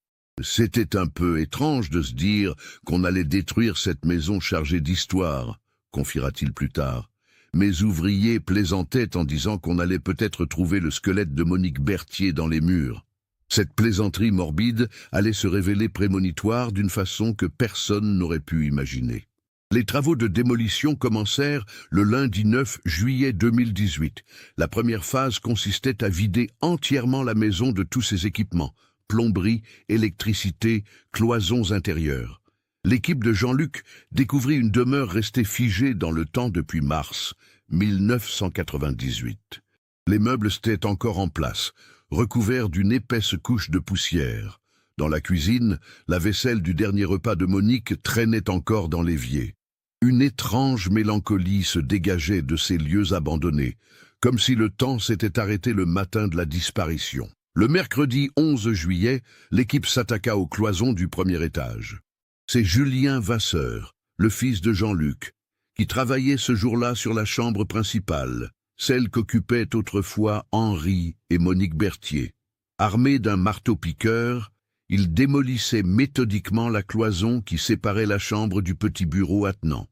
C'était un peu étrange de se dire qu'on allait détruire cette maison chargée d'histoire, confiera-t-il plus tard. Mes ouvriers plaisantaient en disant qu'on allait peut-être trouver le squelette de Monique Berthier dans les murs. Cette plaisanterie morbide allait se révéler prémonitoire d'une façon que personne n'aurait pu imaginer. Les travaux de démolition commencèrent le lundi 9 juillet 2018. La première phase consistait à vider entièrement la maison de tous ses équipements, plomberie, électricité, cloisons intérieures. L'équipe de Jean-Luc découvrit une demeure restée figée dans le temps depuis mars 1998. Les meubles étaient encore en place, recouverts d'une épaisse couche de poussière. Dans la cuisine, la vaisselle du dernier repas de Monique traînait encore dans l'évier. Une étrange mélancolie se dégageait de ces lieux abandonnés, comme si le temps s'était arrêté le matin de la disparition. Le mercredi 11 juillet, l'équipe s'attaqua aux cloisons du premier étage. C'est Julien Vasseur, le fils de Jean-Luc, qui travaillait ce jour-là sur la chambre principale, celle qu'occupaient autrefois Henri et Monique Berthier. Armé d'un marteau-piqueur, il démolissait méthodiquement la cloison qui séparait la chambre du petit bureau attenant.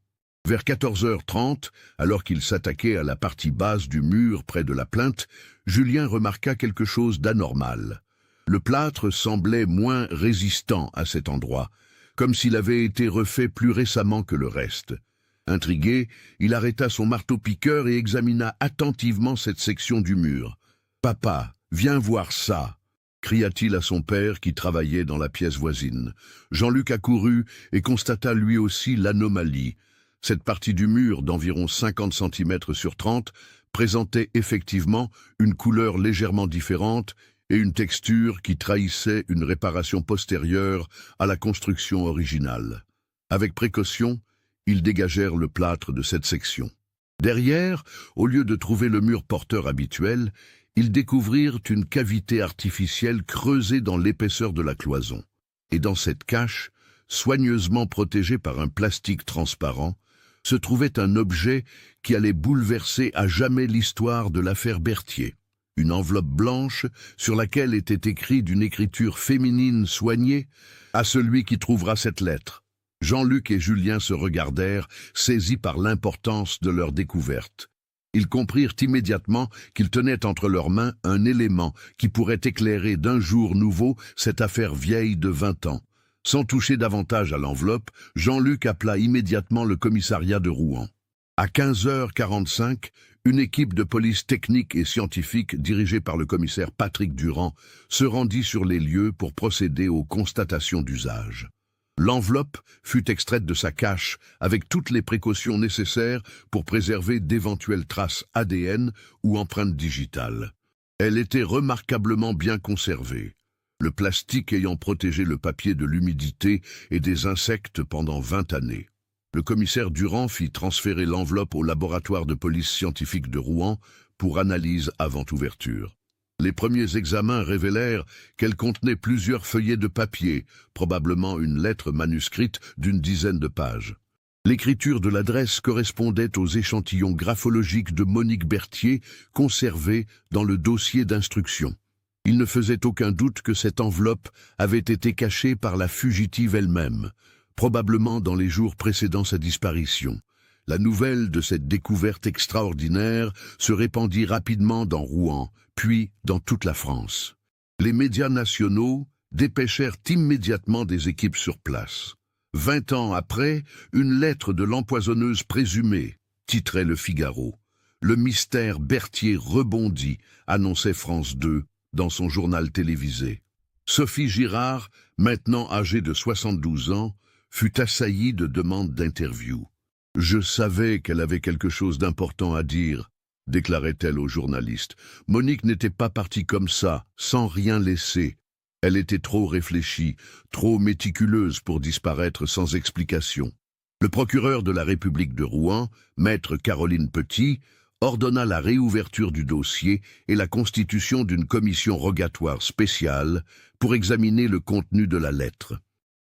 Vers 14h30, alors qu'il s'attaquait à la partie basse du mur près de la plinthe, Julien remarqua quelque chose d'anormal. Le plâtre semblait moins résistant à cet endroit, comme s'il avait été refait plus récemment que le reste. Intrigué, il arrêta son marteau-piqueur et examina attentivement cette section du mur. « Papa, viens voir ça !» cria-t-il à son père qui travaillait dans la pièce voisine. Jean-Luc accourut et constata lui aussi l'anomalie. Cette partie du mur d'environ 50 cm sur 30 présentait effectivement une couleur légèrement différente et une texture qui trahissait une réparation postérieure à la construction originale. Avec précaution, ils dégagèrent le plâtre de cette section. Derrière, au lieu de trouver le mur porteur habituel, ils découvrirent une cavité artificielle creusée dans l'épaisseur de la cloison. Et dans cette cache, soigneusement protégée par un plastique transparent, se trouvait un objet qui allait bouleverser à jamais l'histoire de l'affaire Berthier. Une enveloppe blanche sur laquelle était écrit d'une écriture féminine soignée « À celui qui trouvera cette lettre ». Jean-Luc et Julien se regardèrent, saisis par l'importance de leur découverte. Ils comprirent immédiatement qu'ils tenaient entre leurs mains un élément qui pourrait éclairer d'un jour nouveau cette affaire vieille de 20 ans. Sans toucher davantage à l'enveloppe, Jean-Luc appela immédiatement le commissariat de Rouen. À 15h45, une équipe de police technique et scientifique dirigée par le commissaire Patrick Durand se rendit sur les lieux pour procéder aux constatations d'usage. L'enveloppe fut extraite de sa cache avec toutes les précautions nécessaires pour préserver d'éventuelles traces ADN ou empreintes digitales. Elle était remarquablement bien conservée, le plastique ayant protégé le papier de l'humidité et des insectes pendant 20 années. Le commissaire Durand fit transférer l'enveloppe au laboratoire de police scientifique de Rouen pour analyse avant ouverture. Les premiers examens révélèrent qu'elle contenait plusieurs feuillets de papier, probablement une lettre manuscrite d'une dizaine de pages. L'écriture de l'adresse correspondait aux échantillons graphologiques de Monique Berthier conservés dans le dossier d'instruction. Il ne faisait aucun doute que cette enveloppe avait été cachée par la fugitive elle-même, probablement dans les jours précédant sa disparition. La nouvelle de cette découverte extraordinaire se répandit rapidement dans Rouen, puis dans toute la France. Les médias nationaux dépêchèrent immédiatement des équipes sur place. 20 ans après, une lettre de l'empoisonneuse présumée, titrait Le Figaro. Le mystère Berthier rebondit, annonçait France 2 dans son journal télévisé. Sophie Girard, maintenant âgée de 72 ans, fut assaillie de demandes d'interview. « Je savais qu'elle avait quelque chose d'important à dire », déclarait-elle aux journalistes. Monique n'était pas partie comme ça, sans rien laisser. Elle était trop réfléchie, trop méticuleuse pour disparaître sans explication. Le procureur de la République de Rouen, maître Caroline Petit, ordonna la réouverture du dossier et la constitution d'une commission rogatoire spéciale pour examiner le contenu de la lettre.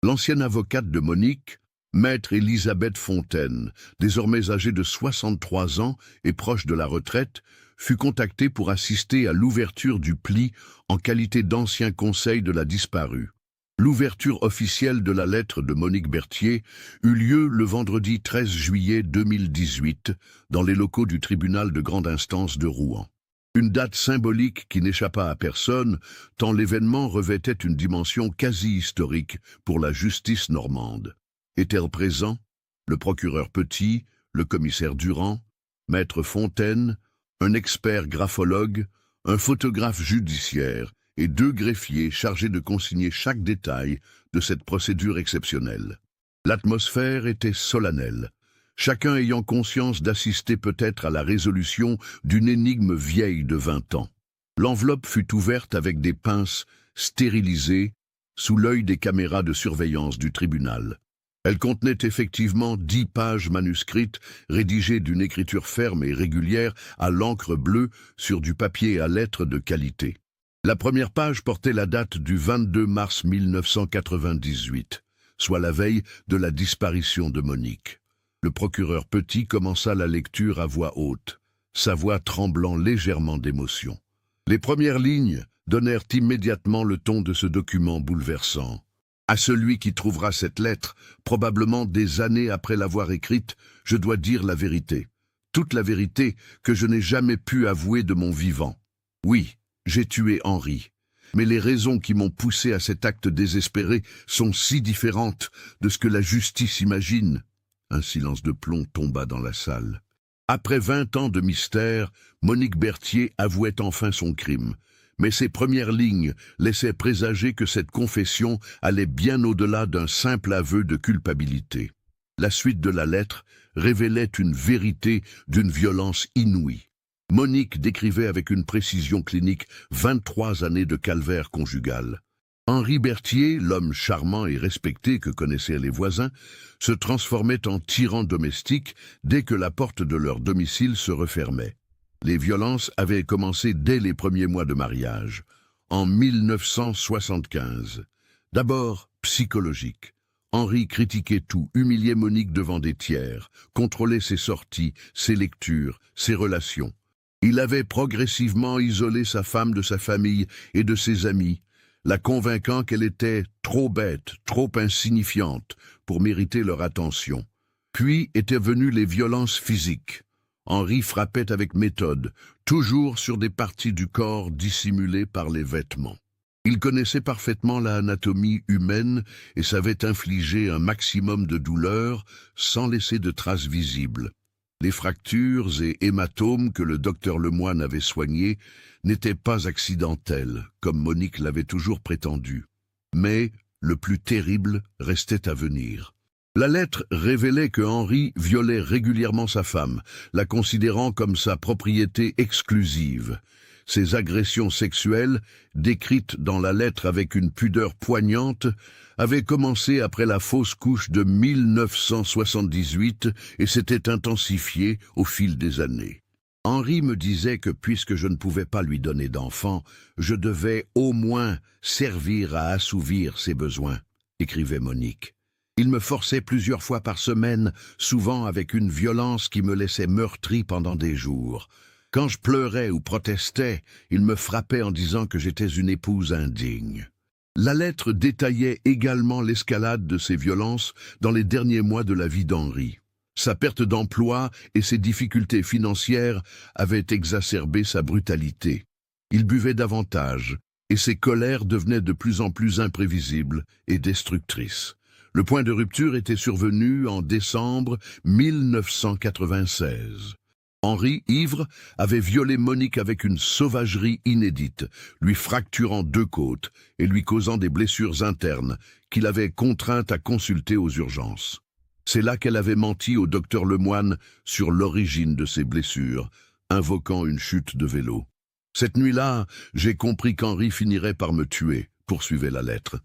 L'ancienne avocate de Monique, Maître Élisabeth Fontaine, désormais âgée de 63 ans et proche de la retraite, fut contactée pour assister à l'ouverture du pli en qualité d'ancien conseil de la disparue. L'ouverture officielle de la lettre de Monique Berthier eut lieu le vendredi 13 juillet 2018 dans les locaux du tribunal de grande instance de Rouen. Une date symbolique qui n'échappa à personne, tant l'événement revêtait une dimension quasi historique pour la justice normande. Étaient présents le procureur Petit, le commissaire Durand, maître Fontaine, un expert graphologue, un photographe judiciaire et 2 greffiers chargés de consigner chaque détail de cette procédure exceptionnelle. L'atmosphère était solennelle, chacun ayant conscience d'assister peut-être à la résolution d'une énigme vieille de 20 ans. L'enveloppe fut ouverte avec des pinces stérilisées sous l'œil des caméras de surveillance du tribunal. Elle contenait effectivement 10 pages manuscrites, rédigées d'une écriture ferme et régulière à l'encre bleue sur du papier à lettres de qualité. La première page portait la date du 22 mars 1998, soit la veille de la disparition de Monique. Le procureur Petit commença la lecture à voix haute, sa voix tremblant légèrement d'émotion. Les premières lignes donnèrent immédiatement le ton de ce document bouleversant. À celui qui trouvera cette lettre, probablement des années après l'avoir écrite, je dois dire la vérité. Toute la vérité que je n'ai jamais pu avouer de mon vivant. Oui, j'ai tué Henri. Mais les raisons qui m'ont poussé à cet acte désespéré sont si différentes de ce que la justice imagine. Un silence de plomb tomba dans la salle. Après 20 ans de mystère, Monique Berthier avouait enfin son crime. Mais ses premières lignes laissaient présager que cette confession allait bien au-delà d'un simple aveu de culpabilité. La suite de la lettre révélait une vérité d'une violence inouïe. Monique décrivait avec une précision clinique 23 années de calvaire conjugal. Henri Berthier, l'homme charmant et respecté que connaissaient les voisins, se transformait en tyran domestique dès que la porte de leur domicile se refermait. Les violences avaient commencé dès les premiers mois de mariage, en 1975. D'abord, psychologique. Henri critiquait tout, humiliait Monique devant des tiers, contrôlait ses sorties, ses lectures, ses relations. Il avait progressivement isolé sa femme de sa famille et de ses amis, la convainquant qu'elle était trop bête, trop insignifiante pour mériter leur attention. Puis étaient venues les violences physiques. Henri frappait avec méthode, toujours sur des parties du corps dissimulées par les vêtements. Il connaissait parfaitement l'anatomie humaine et savait infliger un maximum de douleur sans laisser de traces visibles. Les fractures et hématomes que le docteur Lemoine avait soignés n'étaient pas accidentels, comme Monique l'avait toujours prétendu. Mais le plus terrible restait à venir. La lettre révélait que Henri violait régulièrement sa femme, la considérant comme sa propriété exclusive. Ces agressions sexuelles, décrites dans la lettre avec une pudeur poignante, avaient commencé après la fausse couche de 1978 et s'étaient intensifiées au fil des années. Henri me disait que puisque je ne pouvais pas lui donner d'enfant, je devais au moins servir à assouvir ses besoins, écrivait Monique. Il me forçait plusieurs fois par semaine, souvent avec une violence qui me laissait meurtri pendant des jours. Quand je pleurais ou protestais, il me frappait en disant que j'étais une épouse indigne. La lettre détaillait également l'escalade de ces violences dans les derniers mois de la vie d'Henri. Sa perte d'emploi et ses difficultés financières avaient exacerbé sa brutalité. Il buvait davantage, et ses colères devenaient de plus en plus imprévisibles et destructrices. Le point de rupture était survenu en décembre 1996. Henri, ivre, avait violé Monique avec une sauvagerie inédite, lui fracturant 2 côtes et lui causant des blessures internes qu'il avait contrainte à consulter aux urgences. C'est là qu'elle avait menti au docteur Lemoine sur l'origine de ses blessures, invoquant une chute de vélo. Cette nuit-là, j'ai compris qu'Henri finirait par me tuer, poursuivait la lettre.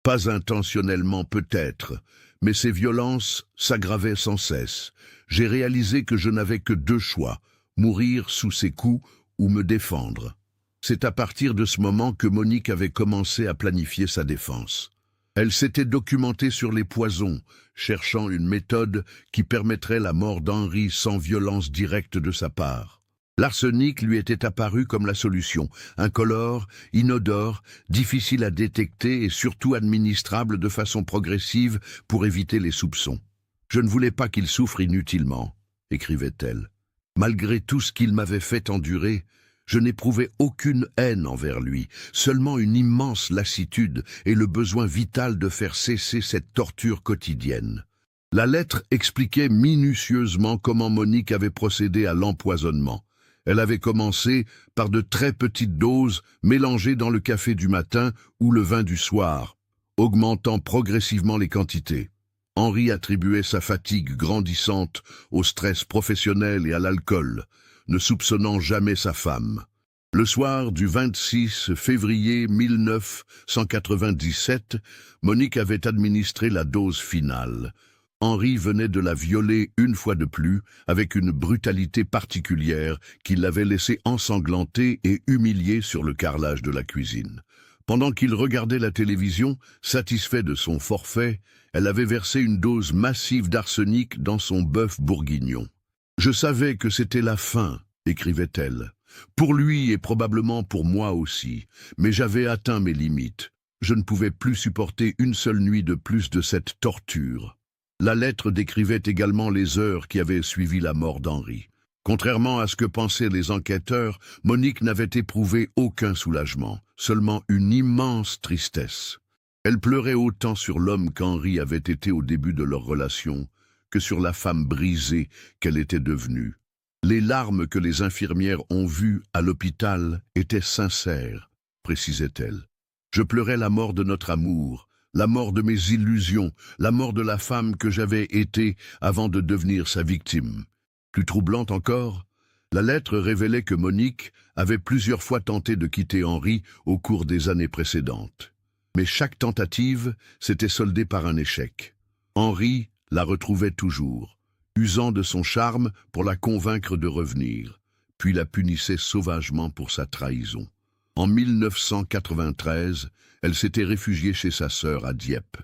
Pas intentionnellement peut-être, mais ces violences s'aggravaient sans cesse. J'ai réalisé que je n'avais que 2 choix, mourir sous ses coups ou me défendre. C'est à partir de ce moment que Monique avait commencé à planifier sa défense. Elle s'était documentée sur les poisons, cherchant une méthode qui permettrait la mort d'Henri sans violence directe de sa part. L'arsenic lui était apparu comme la solution, incolore, inodore, difficile à détecter et surtout administrable de façon progressive pour éviter les soupçons. « Je ne voulais pas qu'il souffre inutilement », écrivait-elle. « Malgré tout ce qu'il m'avait fait endurer, je n'éprouvais aucune haine envers lui, seulement une immense lassitude et le besoin vital de faire cesser cette torture quotidienne. » La lettre expliquait minutieusement comment Monique avait procédé à l'empoisonnement. Elle avait commencé par de très petites doses mélangées dans le café du matin ou le vin du soir, augmentant progressivement les quantités. Henri attribuait sa fatigue grandissante au stress professionnel et à l'alcool, ne soupçonnant jamais sa femme. Le soir du 26 février 1997, Monique avait administré la dose finale. Henri venait de la violer une fois de plus, avec une brutalité particulière qui l'avait laissé ensanglanté et humilié sur le carrelage de la cuisine. Pendant qu'il regardait la télévision, satisfait de son forfait, elle avait versé une dose massive d'arsenic dans son bœuf bourguignon. « Je savais que c'était la fin », écrivait-elle. « Pour lui et probablement pour moi aussi, mais j'avais atteint mes limites. Je ne pouvais plus supporter une seule nuit de plus de cette torture. » La lettre décrivait également les heures qui avaient suivi la mort d'Henri. Contrairement à ce que pensaient les enquêteurs, Monique n'avait éprouvé aucun soulagement, seulement une immense tristesse. Elle pleurait autant sur l'homme qu'Henri avait été au début de leur relation, que sur la femme brisée qu'elle était devenue. Les larmes que les infirmières ont vues à l'hôpital étaient sincères, précisait-elle. Je pleurais la mort de notre amour, la mort de mes illusions, la mort de la femme que j'avais été avant de devenir sa victime. Plus troublante encore, la lettre révélait que Monique avait plusieurs fois tenté de quitter Henri au cours des années précédentes. Mais chaque tentative s'était soldée par un échec. Henri la retrouvait toujours, usant de son charme pour la convaincre de revenir, puis la punissait sauvagement pour sa trahison. En 1993, elle s'était réfugiée chez sa sœur à Dieppe.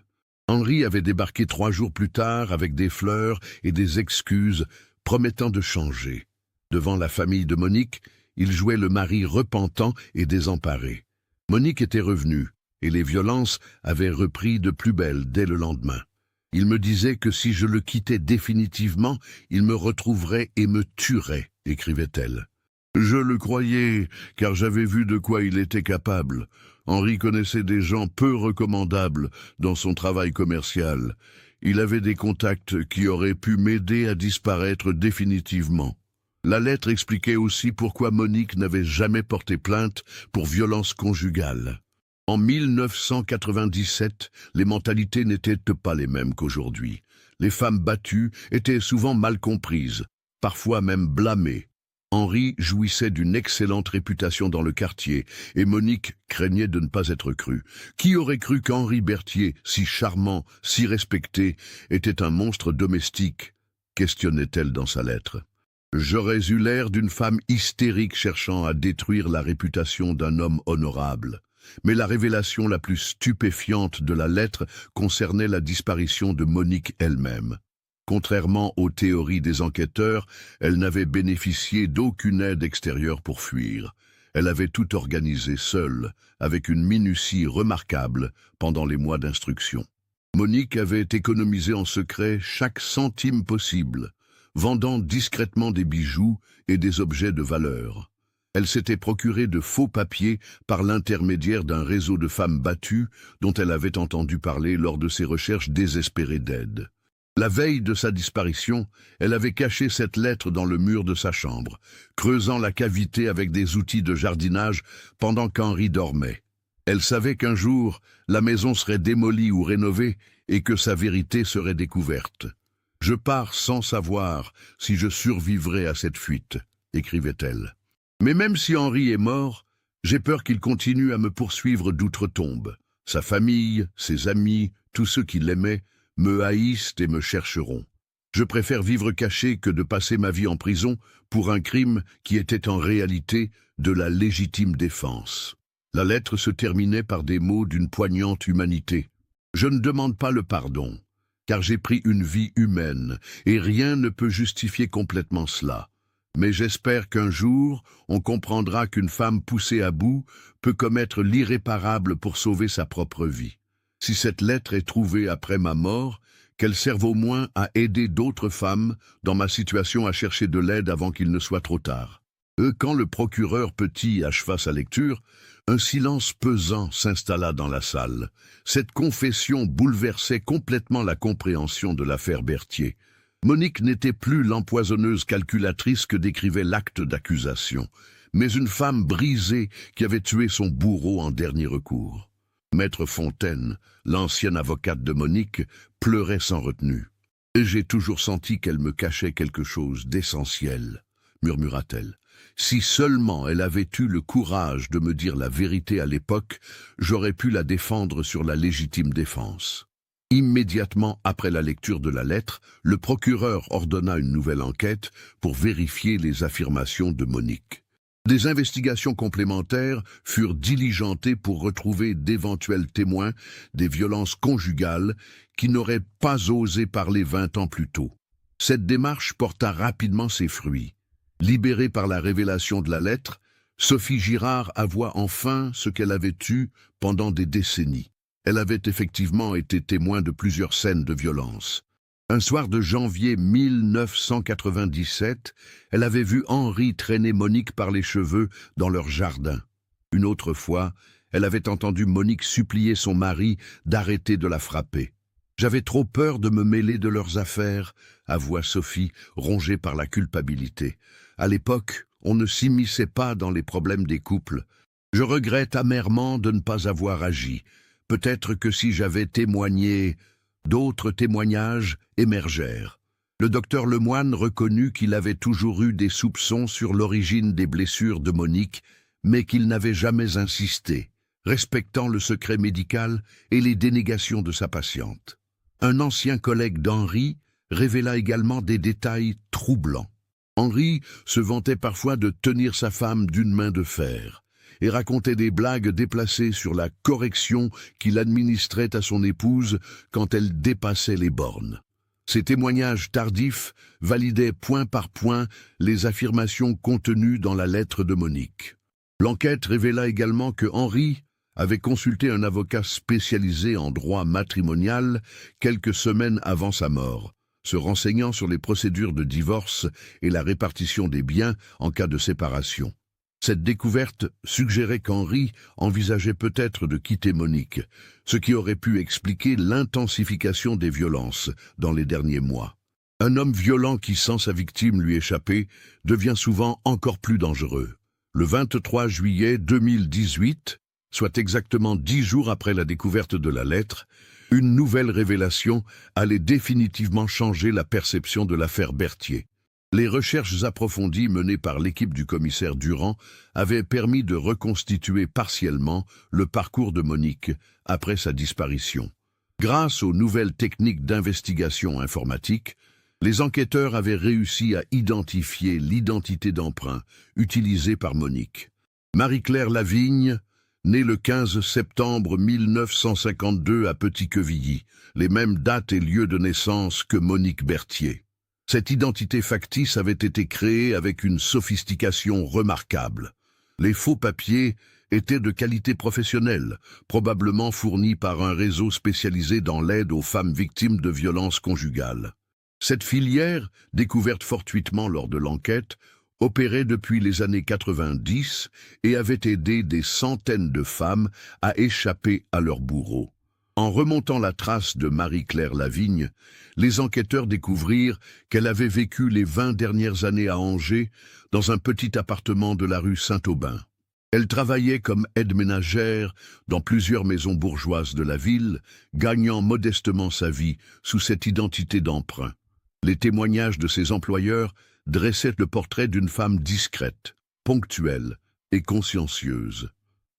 Henri avait débarqué 3 jours plus tard avec des fleurs et des excuses, promettant de changer. Devant la famille de Monique, il jouait le mari repentant et désemparé. Monique était revenue, et les violences avaient repris de plus belle dès le lendemain. Il me disait que si je le quittais définitivement, il me retrouverait et me tuerait, écrivait-elle. Je le croyais, car j'avais vu de quoi il était capable. Henri connaissait des gens peu recommandables dans son travail commercial. Il avait des contacts qui auraient pu m'aider à disparaître définitivement. La lettre expliquait aussi pourquoi Monique n'avait jamais porté plainte pour violence conjugale. En 1997, les mentalités n'étaient pas les mêmes qu'aujourd'hui. Les femmes battues étaient souvent mal comprises, parfois même blâmées. Henri jouissait d'une excellente réputation dans le quartier, et Monique craignait de ne pas être crue. Qui aurait cru qu'Henri Berthier, si charmant, si respecté, était un monstre domestique, questionnait-elle dans sa lettre. J'aurais eu l'air d'une femme hystérique cherchant à détruire la réputation d'un homme honorable. Mais la révélation la plus stupéfiante de la lettre concernait la disparition de Monique elle-même. Contrairement aux théories des enquêteurs, elle n'avait bénéficié d'aucune aide extérieure pour fuir. Elle avait tout organisé seule, avec une minutie remarquable pendant les mois d'instruction. Monique avait économisé en secret chaque centime possible, vendant discrètement des bijoux et des objets de valeur. Elle s'était procuré de faux papiers par l'intermédiaire d'un réseau de femmes battues dont elle avait entendu parler lors de ses recherches désespérées d'aide. La veille de sa disparition, elle avait caché cette lettre dans le mur de sa chambre, creusant la cavité avec des outils de jardinage pendant qu'Henri dormait. Elle savait qu'un jour, la maison serait démolie ou rénovée et que sa vérité serait découverte. « Je pars sans savoir si je survivrai à cette fuite », écrivait-elle. Mais même si Henri est mort, j'ai peur qu'il continue à me poursuivre d'outre-tombe. Sa famille, ses amis, tous ceux qui l'aimaient, me haïssent et me chercheront. Je préfère vivre caché que de passer ma vie en prison pour un crime qui était en réalité de la légitime défense. La lettre se terminait par des mots d'une poignante humanité. Je ne demande pas le pardon, car j'ai pris une vie humaine, et rien ne peut justifier complètement cela. Mais j'espère qu'un jour, on comprendra qu'une femme poussée à bout peut commettre l'irréparable pour sauver sa propre vie. Si cette lettre est trouvée après ma mort, qu'elle serve au moins à aider d'autres femmes dans ma situation à chercher de l'aide avant qu'il ne soit trop tard. Quand le procureur Petit acheva sa lecture, un silence pesant s'installa dans la salle. Cette confession bouleversait complètement la compréhension de l'affaire Berthier. Monique n'était plus l'empoisonneuse calculatrice que décrivait l'acte d'accusation, mais une femme brisée qui avait tué son bourreau en dernier recours. Maître Fontaine, l'ancienne avocate de Monique, pleurait sans retenue. « J'ai toujours senti qu'elle me cachait quelque chose d'essentiel, » murmura-t-elle. « Si seulement elle avait eu le courage de me dire la vérité à l'époque, j'aurais pu la défendre sur la légitime défense. » Immédiatement après la lecture de la lettre, le procureur ordonna une nouvelle enquête pour vérifier les affirmations de Monique. Des investigations complémentaires furent diligentées pour retrouver d'éventuels témoins des violences conjugales qui n'auraient pas osé parler 20 ans plus tôt. Cette démarche porta rapidement ses fruits. Libérée par la révélation de la lettre, Sophie Girard avoua enfin ce qu'elle avait eu pendant des décennies. Elle avait effectivement été témoin de plusieurs scènes de violence. Un soir de janvier 1997, elle avait vu Henri traîner Monique par les cheveux dans leur jardin. Une autre fois, elle avait entendu Monique supplier son mari d'arrêter de la frapper. « J'avais trop peur de me mêler de leurs affaires », avoua Sophie, rongée par la culpabilité. À l'époque, on ne s'immisçait pas dans les problèmes des couples. Je regrette amèrement de ne pas avoir agi. Peut-être que si j'avais témoigné, d'autres témoignages émergèrent. Le docteur Lemoine reconnut qu'il avait toujours eu des soupçons sur l'origine des blessures de Monique, mais qu'il n'avait jamais insisté, respectant le secret médical et les dénégations de sa patiente. Un ancien collègue d'Henri révéla également des détails troublants. Henri se vantait parfois de tenir sa femme d'une main de fer et racontait des blagues déplacées sur la correction qu'il administrait à son épouse quand elle dépassait les bornes. Ces témoignages tardifs validaient point par point les affirmations contenues dans la lettre de Monique. L'enquête révéla également que Henri avait consulté un avocat spécialisé en droit matrimonial quelques semaines avant sa mort, se renseignant sur les procédures de divorce et la répartition des biens en cas de séparation. Cette découverte suggérait qu'Henri envisageait peut-être de quitter Monique, ce qui aurait pu expliquer l'intensification des violences dans les derniers mois. Un homme violent qui sent sa victime lui échapper devient souvent encore plus dangereux. Le 23 juillet 2018, soit exactement 10 jours après la découverte de la lettre, une nouvelle révélation allait définitivement changer la perception de l'affaire Berthier. Les recherches approfondies menées par l'équipe du commissaire Durand avaient permis de reconstituer partiellement le parcours de Monique après sa disparition. Grâce aux nouvelles techniques d'investigation informatique, les enquêteurs avaient réussi à identifier l'identité d'emprunt utilisée par Monique. Marie-Claire Lavigne, née le 15 septembre 1952 à Petit-Quevilly, les mêmes dates et lieux de naissance que Monique Berthier. Cette identité factice avait été créée avec une sophistication remarquable. Les faux papiers étaient de qualité professionnelle, probablement fournis par un réseau spécialisé dans l'aide aux femmes victimes de violences conjugales. Cette filière, découverte fortuitement lors de l'enquête, opérait depuis les années 90 et avait aidé des centaines de femmes à échapper à leurs bourreaux. En remontant la trace de Marie-Claire Lavigne, les enquêteurs découvrirent qu'elle avait vécu les 20 dernières années à Angers, dans un petit appartement de la rue Saint-Aubin. Elle travaillait comme aide ménagère dans plusieurs maisons bourgeoises de la ville, gagnant modestement sa vie sous cette identité d'emprunt. Les témoignages de ses employeurs dressaient le portrait d'une femme discrète, ponctuelle et consciencieuse.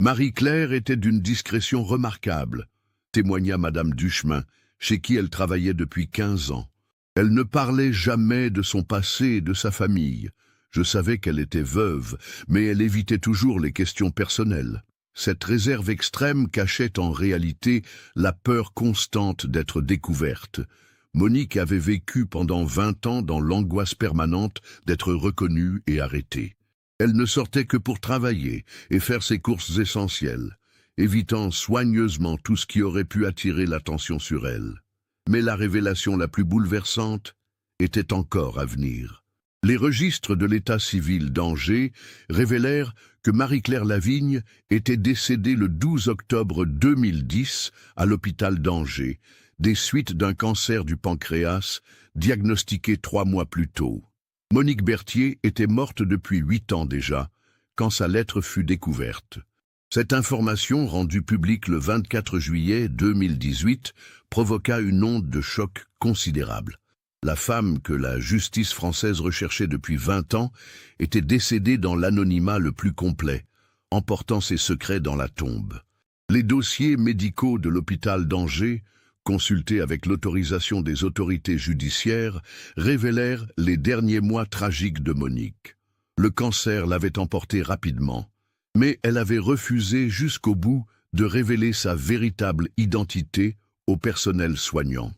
Marie-Claire était d'une discrétion remarquable, témoigna Madame Duchemin, chez qui elle travaillait depuis 15 ans. Elle ne parlait jamais de son passé et de sa famille. Je savais qu'elle était veuve, mais elle évitait toujours les questions personnelles. Cette réserve extrême cachait en réalité la peur constante d'être découverte. Monique avait vécu pendant 20 ans dans l'angoisse permanente d'être reconnue et arrêtée. Elle ne sortait que pour travailler et faire ses courses essentielles, évitant soigneusement tout ce qui aurait pu attirer l'attention sur elle. Mais la révélation la plus bouleversante était encore à venir. Les registres de l'état civil d'Angers révélèrent que Marie-Claire Lavigne était décédée le 12 octobre 2010 à l'hôpital d'Angers, des suites d'un cancer du pancréas diagnostiqué 3 mois plus tôt. Monique Berthier était morte depuis 8 ans déjà, quand sa lettre fut découverte. Cette information, rendue publique le 24 juillet 2018, provoqua une onde de choc considérable. La femme que la justice française recherchait depuis 20 ans était décédée dans l'anonymat le plus complet, emportant ses secrets dans la tombe. Les dossiers médicaux de l'hôpital d'Angers, consultés avec l'autorisation des autorités judiciaires, révélèrent les derniers mois tragiques de Monique. Le cancer l'avait emportée rapidement, mais elle avait refusé jusqu'au bout de révéler sa véritable identité au personnel soignant.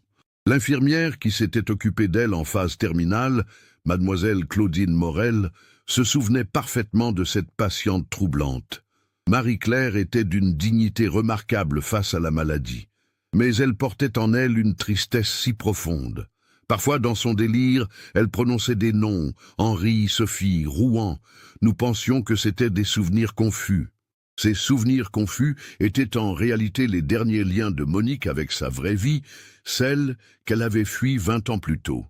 L'infirmière qui s'était occupée d'elle en phase terminale, mademoiselle Claudine Morel, se souvenait parfaitement de cette patiente troublante. Marie-Claire était d'une dignité remarquable face à la maladie, mais elle portait en elle une tristesse si profonde. Parfois, dans son délire, elle prononçait des noms, Henri, Sophie, Rouen. Nous pensions que c'étaient des souvenirs confus. Ces souvenirs confus étaient en réalité les derniers liens de Monique avec sa vraie vie, celle qu'elle avait fuie 20 ans plus tôt.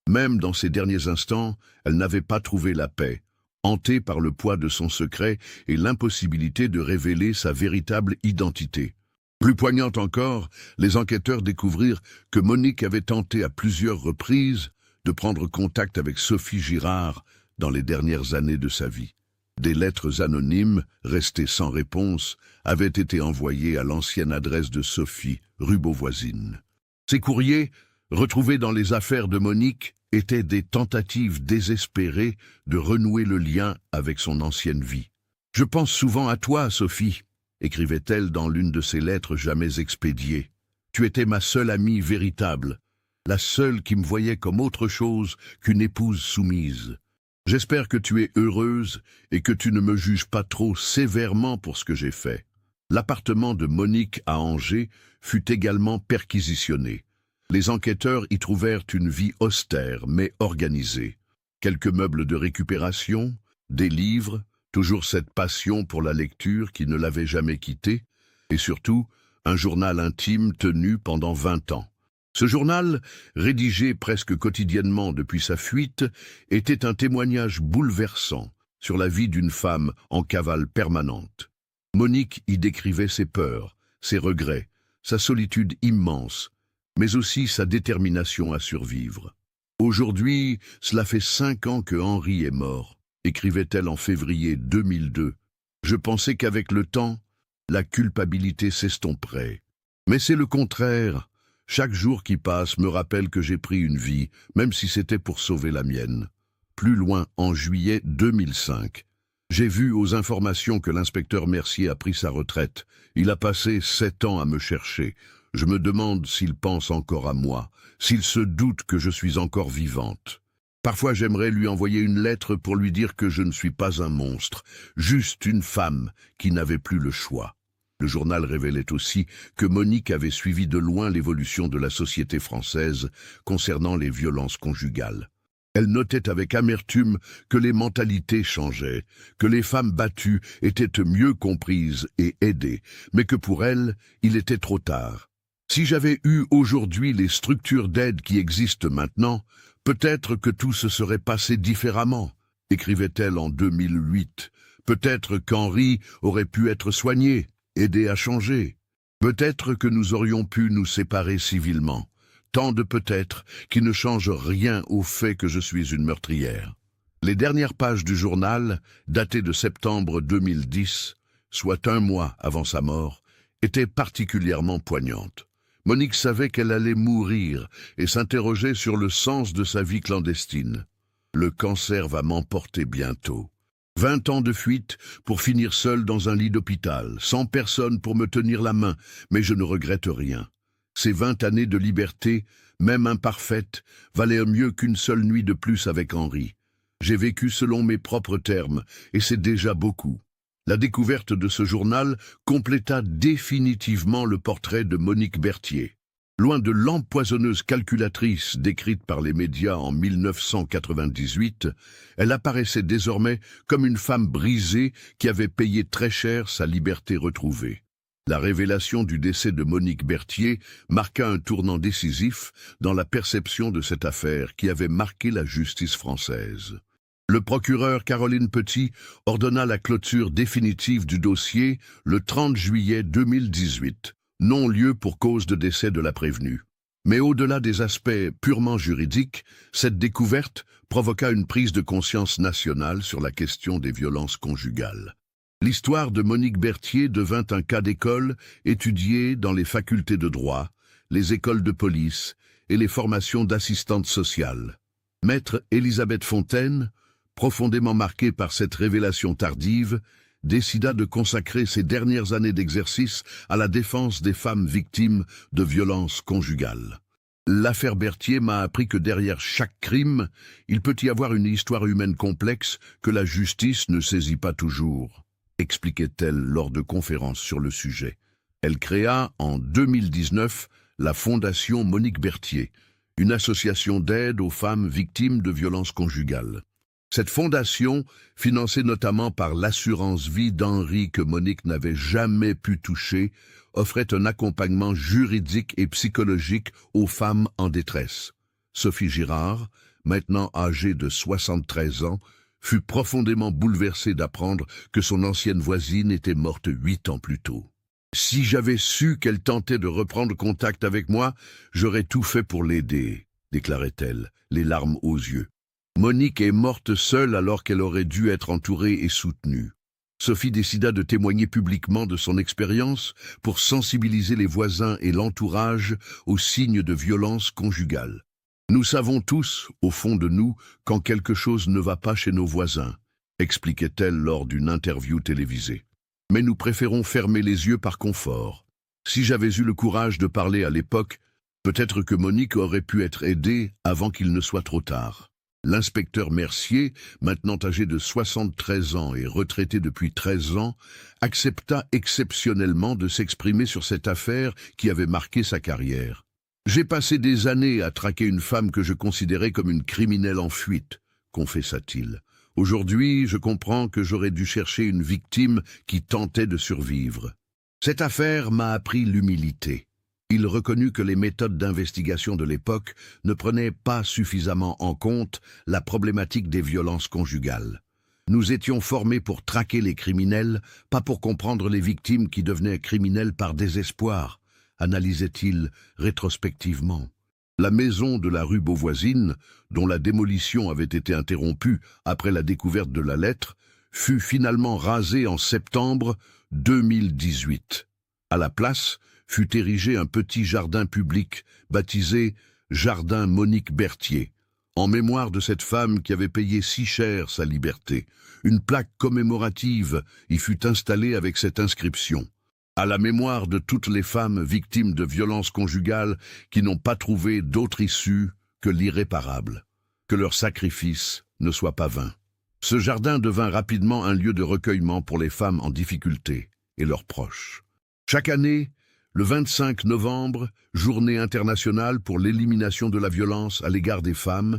Même dans ces derniers instants, elle n'avait pas trouvé la paix, hantée par le poids de son secret et l'impossibilité de révéler sa véritable identité. Plus poignante encore, les enquêteurs découvrirent que Monique avait tenté à plusieurs reprises de prendre contact avec Sophie Girard dans les dernières années de sa vie. Des lettres anonymes, restées sans réponse, avaient été envoyées à l'ancienne adresse de Sophie, rue Beauvoisine. Ces courriers, retrouvés dans les affaires de Monique, étaient des tentatives désespérées de renouer le lien avec son ancienne vie. « Je pense souvent à toi, Sophie », écrivait-elle dans l'une de ses lettres jamais expédiées. « Tu étais ma seule amie véritable, la seule qui me voyait comme autre chose qu'une épouse soumise. J'espère que tu es heureuse et que tu ne me juges pas trop sévèrement pour ce que j'ai fait. » L'appartement de Monique à Angers fut également perquisitionné. Les enquêteurs y trouvèrent une vie austère mais organisée. Quelques meubles de récupération, des livres, toujours cette passion pour la lecture qui ne l'avait jamais quittée, et surtout un journal intime tenu pendant 20 ans. Ce journal, rédigé presque quotidiennement depuis sa fuite, était un témoignage bouleversant sur la vie d'une femme en cavale permanente. Monique y décrivait ses peurs, ses regrets, sa solitude immense, mais aussi sa détermination à survivre. « Aujourd'hui, cela fait 5 ans que Henri est mort », écrivait-elle en février 2002. « Je pensais qu'avec le temps, la culpabilité s'estomperait. Mais c'est le contraire. Chaque jour qui passe me rappelle que j'ai pris une vie, même si c'était pour sauver la mienne. » Plus loin, en juillet 2005, j'ai vu aux informations que l'inspecteur Mercier a pris sa retraite. Il a passé 7 ans à me chercher. Je me demande s'il pense encore à moi, s'il se doute que je suis encore vivante. Parfois j'aimerais lui envoyer une lettre pour lui dire que je ne suis pas un monstre, juste une femme qui n'avait plus le choix. Le journal révélait aussi que Monique avait suivi de loin l'évolution de la société française concernant les violences conjugales. Elle notait avec amertume que les mentalités changeaient, que les femmes battues étaient mieux comprises et aidées, mais que pour elle, il était trop tard. « Si j'avais eu aujourd'hui les structures d'aide qui existent maintenant, peut-être que tout se serait passé différemment », écrivait-elle en 2008. « Peut-être qu'Henri aurait pu être soigné, aidé à changer. Peut-être que nous aurions pu nous séparer civilement. Tant de peut-être qui ne changent rien au fait que je suis une meurtrière. » Les dernières pages du journal, datées de septembre 2010, soit 1 mois avant sa mort, étaient particulièrement poignantes. Monique savait qu'elle allait mourir et s'interrogeait sur le sens de sa vie clandestine. « Le cancer va m'emporter bientôt. 20 ans de fuite pour finir seul dans un lit d'hôpital, sans personne pour me tenir la main, mais je ne regrette rien. Ces 20 années de liberté, même imparfaites, valaient mieux qu'une seule nuit de plus avec Henri. J'ai vécu selon mes propres termes, et c'est déjà beaucoup. La découverte de ce journal compléta définitivement le portrait de Monique Berthier. Loin de l'empoisonneuse calculatrice décrite par les médias en 1998, elle apparaissait désormais comme une femme brisée qui avait payé très cher sa liberté retrouvée. La révélation du décès de Monique Berthier marqua un tournant décisif dans la perception de cette affaire qui avait marqué la justice française. Le procureur Caroline Petit ordonna la clôture définitive du dossier le 30 juillet 2018, non-lieu pour cause de décès de la prévenue. Mais au-delà des aspects purement juridiques, cette découverte provoqua une prise de conscience nationale sur la question des violences conjugales. L'histoire de Monique Berthier devint un cas d'école étudié dans les facultés de droit, les écoles de police et les formations d'assistantes sociales. Maître Elisabeth Fontaine, profondément marquée par cette révélation tardive, décida de consacrer ses dernières années d'exercice à la défense des femmes victimes de violences conjugales. L'affaire Berthier m'a appris que derrière chaque crime, il peut y avoir une histoire humaine complexe que la justice ne saisit pas toujours, expliquait-elle lors de conférences sur le sujet. Elle créa en 2019 la Fondation Monique Berthier, une association d'aide aux femmes victimes de violences conjugales. Cette fondation, financée notamment par l'assurance vie d'Henri que Monique n'avait jamais pu toucher, offrait un accompagnement juridique et psychologique aux femmes en détresse. Sophie Girard, maintenant âgée de 73 ans, fut profondément bouleversée d'apprendre que son ancienne voisine était morte 8 ans plus tôt. « Si j'avais su qu'elle tentait de reprendre contact avec moi, j'aurais tout fait pour l'aider », déclarait-elle, les larmes aux yeux. Monique est morte seule alors qu'elle aurait dû être entourée et soutenue. Sophie décida de témoigner publiquement de son expérience pour sensibiliser les voisins et l'entourage aux signes de violence conjugale. Nous savons tous, au fond de nous, quand quelque chose ne va pas chez nos voisins, expliquait-elle lors d'une interview télévisée. Mais nous préférons fermer les yeux par confort. Si j'avais eu le courage de parler à l'époque, peut-être que Monique aurait pu être aidée avant qu'il ne soit trop tard. L'inspecteur Mercier, maintenant âgé de 73 ans et retraité depuis 13 ans, accepta exceptionnellement de s'exprimer sur cette affaire qui avait marqué sa carrière. « J'ai passé des années à traquer une femme que je considérais comme une criminelle en fuite », confessa-t-il. « Aujourd'hui, je comprends que j'aurais dû chercher une victime qui tentait de survivre. Cette affaire m'a appris l'humilité. » Il reconnut que les méthodes d'investigation de l'époque ne prenaient pas suffisamment en compte la problématique des violences conjugales. Nous étions formés pour traquer les criminels, pas pour comprendre les victimes qui devenaient criminelles par désespoir, analysait-il rétrospectivement. La maison de la rue Beauvoisine, dont la démolition avait été interrompue après la découverte de la lettre, fut finalement rasée en septembre 2018. À la place, fut érigé un petit jardin public baptisé Jardin Monique Berthier, en mémoire de cette femme qui avait payé si cher sa liberté. Une plaque commémorative y fut installée avec cette inscription: « À la mémoire de toutes les femmes victimes de violences conjugales qui n'ont pas trouvé d'autre issue que l'irréparable. Que leur sacrifice ne soit pas vain. » Ce jardin devint rapidement un lieu de recueillement pour les femmes en difficulté et leurs proches. Chaque année, le 25 novembre, journée internationale pour l'élimination de la violence à l'égard des femmes,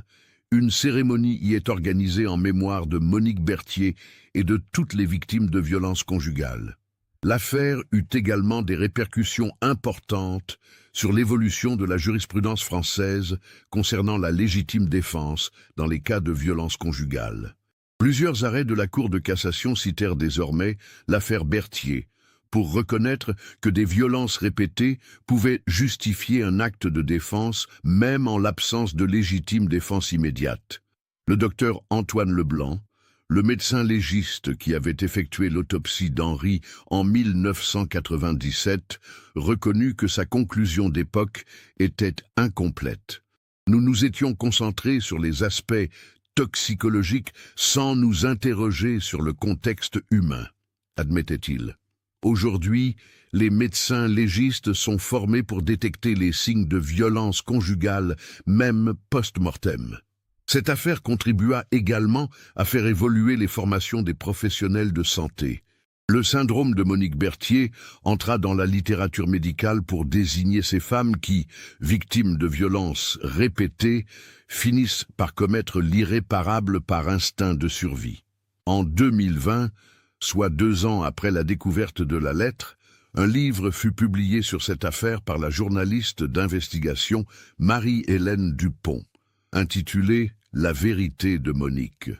une cérémonie y est organisée en mémoire de Monique Berthier et de toutes les victimes de violences conjugales. L'affaire eut également des répercussions importantes sur l'évolution de la jurisprudence française concernant la légitime défense dans les cas de violences conjugales. Plusieurs arrêts de la Cour de cassation citèrent désormais l'affaire Berthier, pour reconnaître que des violences répétées pouvaient justifier un acte de défense, même en l'absence de légitime défense immédiate. Le docteur Antoine Leblanc, le médecin légiste qui avait effectué l'autopsie d'Henri en 1997, reconnut que sa conclusion d'époque était incomplète. Nous nous étions concentrés sur les aspects toxicologique sans nous interroger sur le contexte humain, admettait-il. Aujourd'hui, les médecins légistes sont formés pour détecter les signes de violence conjugale, même post-mortem. Cette affaire contribua également à faire évoluer les formations des professionnels de santé. Le syndrome de Monique Berthier entra dans la littérature médicale pour désigner ces femmes qui, victimes de violences répétées, finissent par commettre l'irréparable par instinct de survie. En 2020, soit 2 ans après la découverte de la lettre, un livre fut publié sur cette affaire par la journaliste d'investigation Marie-Hélène Dupont, intitulé « La vérité de Monique ».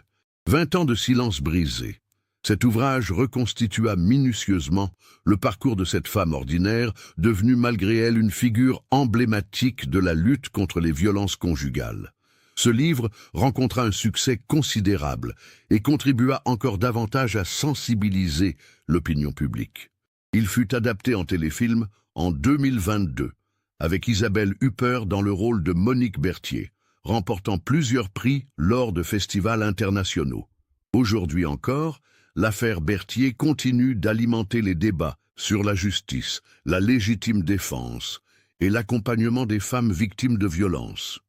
20 ans de silence brisé. Cet ouvrage reconstitua minutieusement le parcours de cette femme ordinaire, devenue malgré elle une figure emblématique de la lutte contre les violences conjugales. Ce livre rencontra un succès considérable et contribua encore davantage à sensibiliser l'opinion publique. Il fut adapté en téléfilm en 2022, avec Isabelle Huppert dans le rôle de Monique Berthier, remportant plusieurs prix lors de festivals internationaux. Aujourd'hui encore, l'affaire Berthier continue d'alimenter les débats sur la justice, la légitime défense et l'accompagnement des femmes victimes de violences.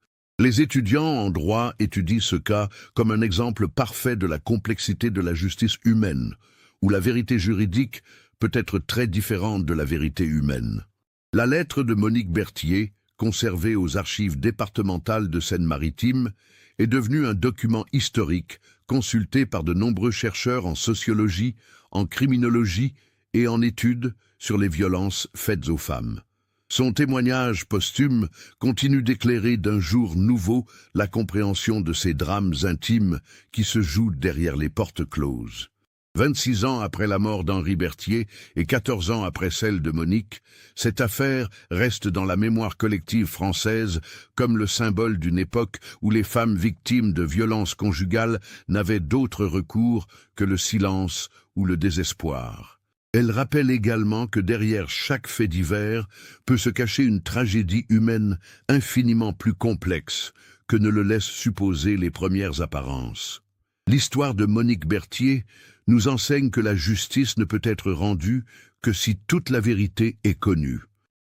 Les étudiants en droit étudient ce cas comme un exemple parfait de la complexité de la justice humaine, où la vérité juridique peut être très différente de la vérité humaine. La lettre de Monique Berthier, conservée aux archives départementales de Seine-Maritime, est devenue un document historique consulté par de nombreux chercheurs en sociologie, en criminologie et en études sur les violences faites aux femmes. Son témoignage posthume continue d'éclairer d'un jour nouveau la compréhension de ces drames intimes qui se jouent derrière les portes closes. 26 ans après la mort d'Henri Berthier et 14 ans après celle de Monique, cette affaire reste dans la mémoire collective française comme le symbole d'une époque où les femmes victimes de violences conjugales n'avaient d'autre recours que le silence ou le désespoir. Elle rappelle également que derrière chaque fait divers peut se cacher une tragédie humaine infiniment plus complexe que ne le laissent supposer les premières apparences. L'histoire de Monique Berthier nous enseigne que la justice ne peut être rendue que si toute la vérité est connue.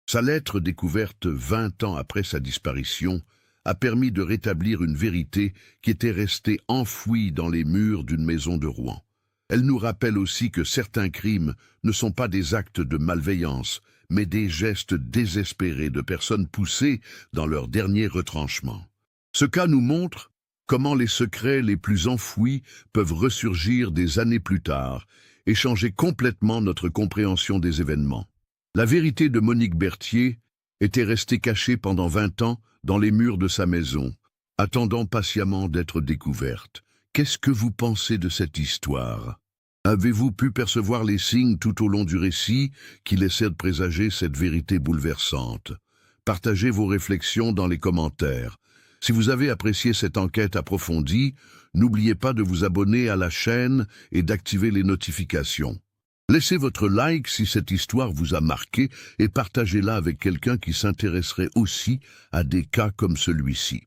Sa lettre, découverte 20 ans après sa disparition, a permis de rétablir une vérité qui était restée enfouie dans les murs d'une maison de Rouen. Elle nous rappelle aussi que certains crimes ne sont pas des actes de malveillance, mais des gestes désespérés de personnes poussées dans leur dernier retranchement. Ce cas nous montre comment les secrets les plus enfouis peuvent ressurgir des années plus tard et changer complètement notre compréhension des événements. La vérité de Monique Berthier était restée cachée pendant 20 ans dans les murs de sa maison, attendant patiemment d'être découverte. Qu'est-ce que vous pensez de cette histoire? Avez-vous pu percevoir les signes tout au long du récit qui laissaient de présager cette vérité bouleversante? Partagez vos réflexions dans les commentaires. Si vous avez apprécié cette enquête approfondie, n'oubliez pas de vous abonner à la chaîne et d'activer les notifications. Laissez votre like si cette histoire vous a marqué et partagez-la avec quelqu'un qui s'intéresserait aussi à des cas comme celui-ci.